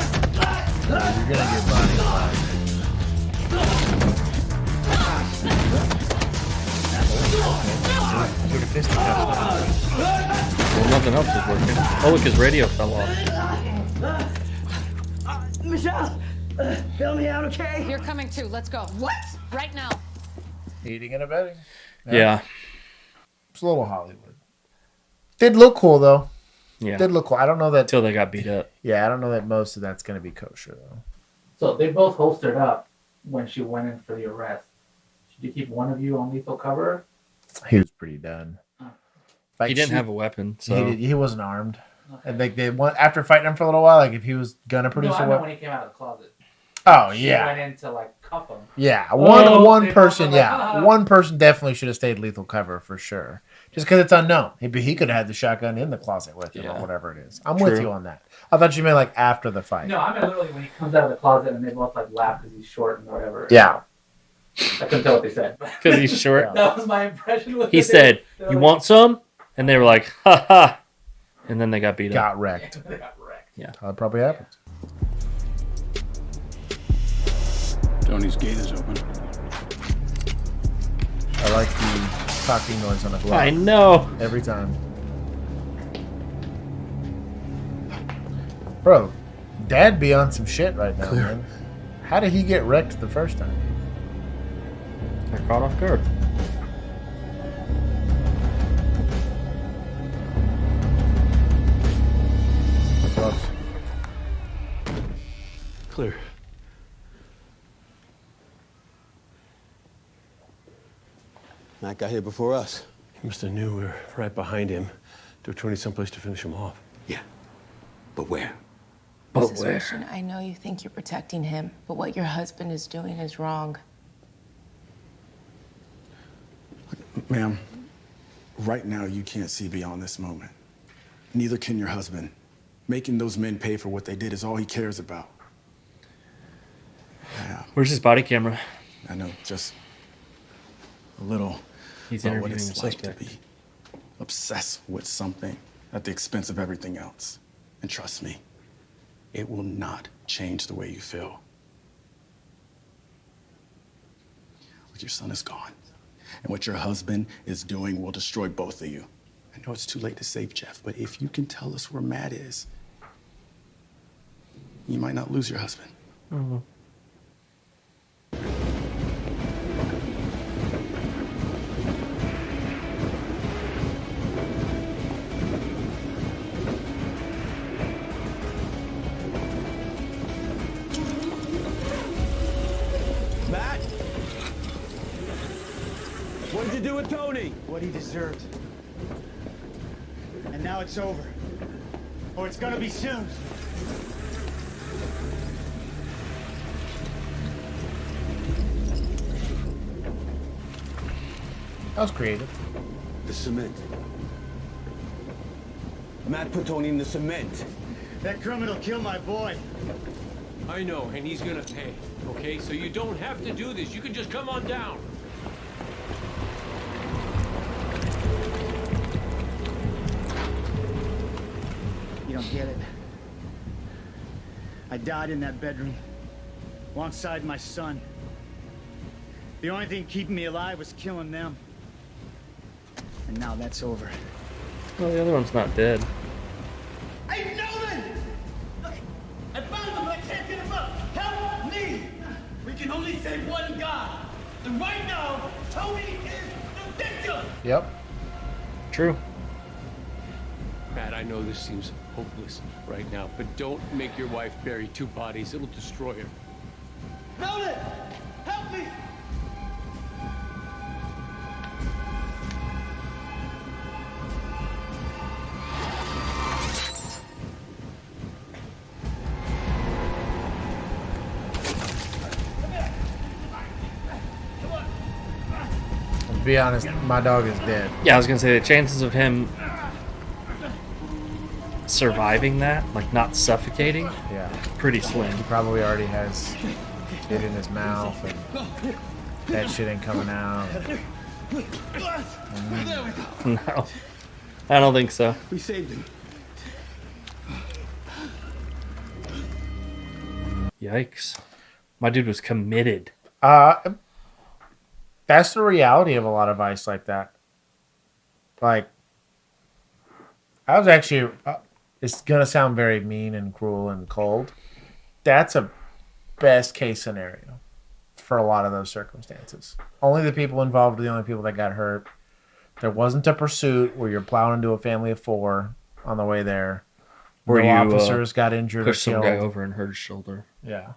[SPEAKER 2] You're gonna get body flagged. Get a fisticuff.
[SPEAKER 1] Well, nothing else is working. Oh, look, his radio fell off.
[SPEAKER 14] Michelle, bail me out, okay?
[SPEAKER 6] You're coming too. Let's go.
[SPEAKER 14] What?
[SPEAKER 6] Right now.
[SPEAKER 2] Aiding and abetting.
[SPEAKER 1] Yeah.
[SPEAKER 2] It's a little Hollywood. Did look cool, though.
[SPEAKER 1] Yeah.
[SPEAKER 2] Did look cool. I don't know that.
[SPEAKER 1] Until they got beat up.
[SPEAKER 2] Yeah, I don't know that most of that's going to be kosher, though.
[SPEAKER 3] So they both holstered up when she went in for the arrest. Should you keep one of you on lethal cover?
[SPEAKER 2] He was pretty done. Like,
[SPEAKER 1] He didn't have a weapon, so
[SPEAKER 2] he wasn't armed. And like they went after fighting him for a little while. Like if he was gonna produce
[SPEAKER 3] No,
[SPEAKER 2] a
[SPEAKER 3] I meant
[SPEAKER 2] weapon.
[SPEAKER 3] when he came out of the closet.
[SPEAKER 2] Oh
[SPEAKER 3] She
[SPEAKER 2] yeah.
[SPEAKER 3] went in to like cuff him.
[SPEAKER 2] Yeah,
[SPEAKER 3] Oh,
[SPEAKER 2] one
[SPEAKER 3] they
[SPEAKER 2] person.
[SPEAKER 3] both were like,
[SPEAKER 2] Yeah,
[SPEAKER 3] "Ah."
[SPEAKER 2] one person definitely should have stayed lethal cover for sure. Just because it's unknown. He could have had the shotgun in the closet with him or whatever it is. I'm with
[SPEAKER 1] True.
[SPEAKER 2] you on that. I thought you meant like after the fight.
[SPEAKER 3] No, I mean literally when he comes out of the closet and they both like laugh because he's short and whatever.
[SPEAKER 2] Yeah.
[SPEAKER 3] I couldn't tell what they said.
[SPEAKER 1] because he's short.
[SPEAKER 3] That was my impression. With
[SPEAKER 1] He
[SPEAKER 3] it.
[SPEAKER 1] said,
[SPEAKER 3] They're
[SPEAKER 1] "You
[SPEAKER 3] like-
[SPEAKER 1] want some?" And they were like, "Ha ha!" And then they got beat up.
[SPEAKER 2] Got wrecked.
[SPEAKER 3] They got wrecked.
[SPEAKER 1] Yeah.
[SPEAKER 2] That probably happens.
[SPEAKER 4] Tony's gate is open.
[SPEAKER 2] I like the cocking noise on the glove.
[SPEAKER 1] I know.
[SPEAKER 2] Every time. Bro, Dad be on some shit right now, man. How did he get wrecked the first time?
[SPEAKER 1] They're caught off guard.
[SPEAKER 2] Gloves.
[SPEAKER 16] Clear.
[SPEAKER 9] Matt got here before us.
[SPEAKER 16] He must have knew we were right behind him. They're trying someplace to finish him off.
[SPEAKER 9] Yeah. But where?
[SPEAKER 10] Mrs. Russian, I know you think you're protecting him, but what your husband is doing is wrong.
[SPEAKER 18] Ma'am, right now you can't see beyond this moment. Neither can your husband. Making those men pay for what they did is all he cares about. Yeah.
[SPEAKER 1] Where's his body camera?
[SPEAKER 18] I know, just a little
[SPEAKER 1] He's
[SPEAKER 18] about what
[SPEAKER 1] interviewing
[SPEAKER 18] it's
[SPEAKER 1] a
[SPEAKER 18] like to
[SPEAKER 1] suspect.
[SPEAKER 18] be obsessed with something at the expense of everything else. And trust me, it will not change the way you feel. Look, your son is gone. And what your husband is doing will destroy both of you. I know it's too late to save Jeff, but if you can tell us where Matt is, you might not lose your husband.
[SPEAKER 1] Mm-hmm.
[SPEAKER 15] Matt? What did you do with Tony?
[SPEAKER 12] What he deserved. And now it's over. Or it's gonna be soon.
[SPEAKER 2] That was creative.
[SPEAKER 9] The cement. Matt put Tony in the cement.
[SPEAKER 12] That criminal killed my boy.
[SPEAKER 16] I know, and he's gonna pay. Okay, so you don't have to do this. You can just come on down.
[SPEAKER 12] You don't get it. I died in that bedroom, alongside my son. The only thing keeping me alive was killing them. And now that's over.
[SPEAKER 1] Well, the other one's not dead.
[SPEAKER 15] Hey, Nolan! Look, I found him, but I can't get him up. Help me! We can only save one guy. And right now, Tony is the victim!
[SPEAKER 2] Yep.
[SPEAKER 1] True.
[SPEAKER 16] Matt, I know this seems hopeless right now, but don't make your wife bury two bodies. It'll destroy her.
[SPEAKER 15] Nolan! Help me!
[SPEAKER 2] To be honest, my dog is dead.
[SPEAKER 1] Yeah, I was gonna say the chances of him surviving that, like not suffocating,
[SPEAKER 2] Yeah.
[SPEAKER 1] pretty slim.
[SPEAKER 2] He probably already has it in his mouth, and that shit ain't coming out.
[SPEAKER 1] No, I don't think so.
[SPEAKER 9] We saved him.
[SPEAKER 1] Yikes. My dude was committed.
[SPEAKER 2] That's the reality of a lot of ice like that. Like, I was actually, it's going to sound very mean and cruel and cold. That's a best case scenario for a lot of those circumstances. Only the people involved are the only people that got hurt. There wasn't a pursuit where you're plowing into a family of 4 on the way there.
[SPEAKER 1] Where
[SPEAKER 2] no
[SPEAKER 1] you
[SPEAKER 2] officers got injured or
[SPEAKER 1] pushed some
[SPEAKER 2] killed.
[SPEAKER 1] guy over and hurt his shoulder.
[SPEAKER 2] Yeah.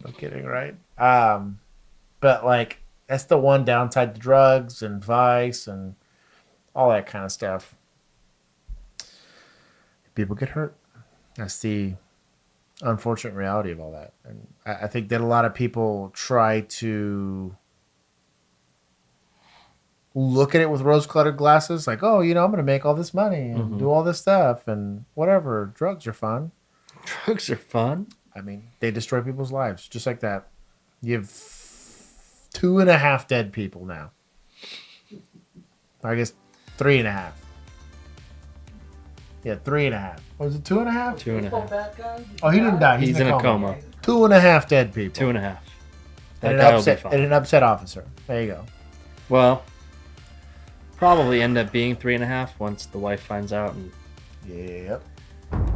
[SPEAKER 2] No kidding, right? But like, that's the one downside to drugs and vice and all that kind of stuff. People get hurt. That's the unfortunate reality of all that. And I think that a lot of people try to look at it with rose-colored glasses, like, oh, you know, I'm going to make all this money and do all this stuff and whatever. Drugs are fun.
[SPEAKER 1] Drugs are fun?
[SPEAKER 2] I mean, they destroy people's lives just like that. You have 2.5 dead people now. I guess 3.5. Yeah, 3.5. Was it 2.5?
[SPEAKER 1] 2.5.
[SPEAKER 2] Oh, he didn't die.
[SPEAKER 1] He's in a coma.
[SPEAKER 2] 2.5 dead people.
[SPEAKER 1] 2.5.
[SPEAKER 2] And an upset officer. There you go.
[SPEAKER 1] Well, probably end up being 3.5 once the wife finds out. And
[SPEAKER 2] Yep.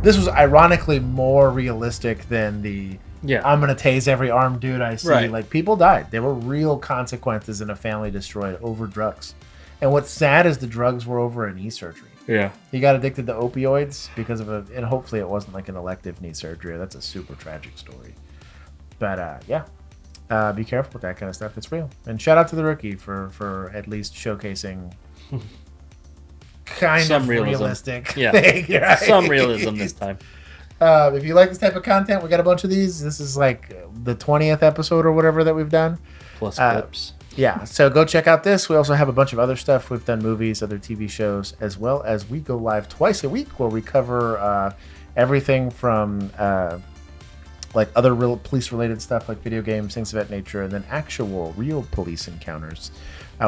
[SPEAKER 2] This was ironically more realistic than the
[SPEAKER 1] Yeah.
[SPEAKER 2] I'm gonna tase every armed dude I see.
[SPEAKER 1] Right.
[SPEAKER 2] Like, people died. There were real consequences in a family destroyed over drugs. And what's sad is the drugs were over a knee surgery.
[SPEAKER 1] Yeah.
[SPEAKER 2] He got addicted to opioids because of and hopefully it wasn't like an elective knee surgery. That's a super tragic story. But be careful with that kind of stuff. It's real. And shout out to the Rookie for at least showcasing kind
[SPEAKER 1] Some
[SPEAKER 2] of
[SPEAKER 1] realism.
[SPEAKER 2] realistic
[SPEAKER 1] Yeah.
[SPEAKER 2] thing, right?
[SPEAKER 1] Some realism this time.
[SPEAKER 2] If you like this type of content, we got a bunch of these. This is like the 20th episode or whatever that we've done.
[SPEAKER 1] Plus clips.
[SPEAKER 2] Yeah, so go check out this. We also have a bunch of other stuff. We've done movies, other TV shows, as well as we go live twice a week where we cover everything from like other real police-related stuff like video games, things of that nature, and then actual real police encounters.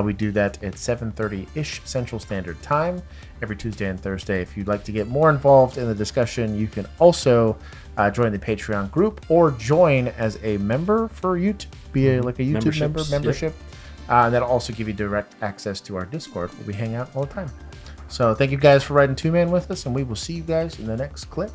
[SPEAKER 2] We do that at 7:30-ish Central Standard Time every Tuesday and Thursday. If you'd like to get more involved in the discussion, you can also join the Patreon group or join as a member for YouTube. Be like a YouTube membership.
[SPEAKER 1] Yep.
[SPEAKER 2] That'll also give you direct access to our Discord where we hang out all the time. So thank you guys for riding Two Man with us, and we will see you guys in the next clip.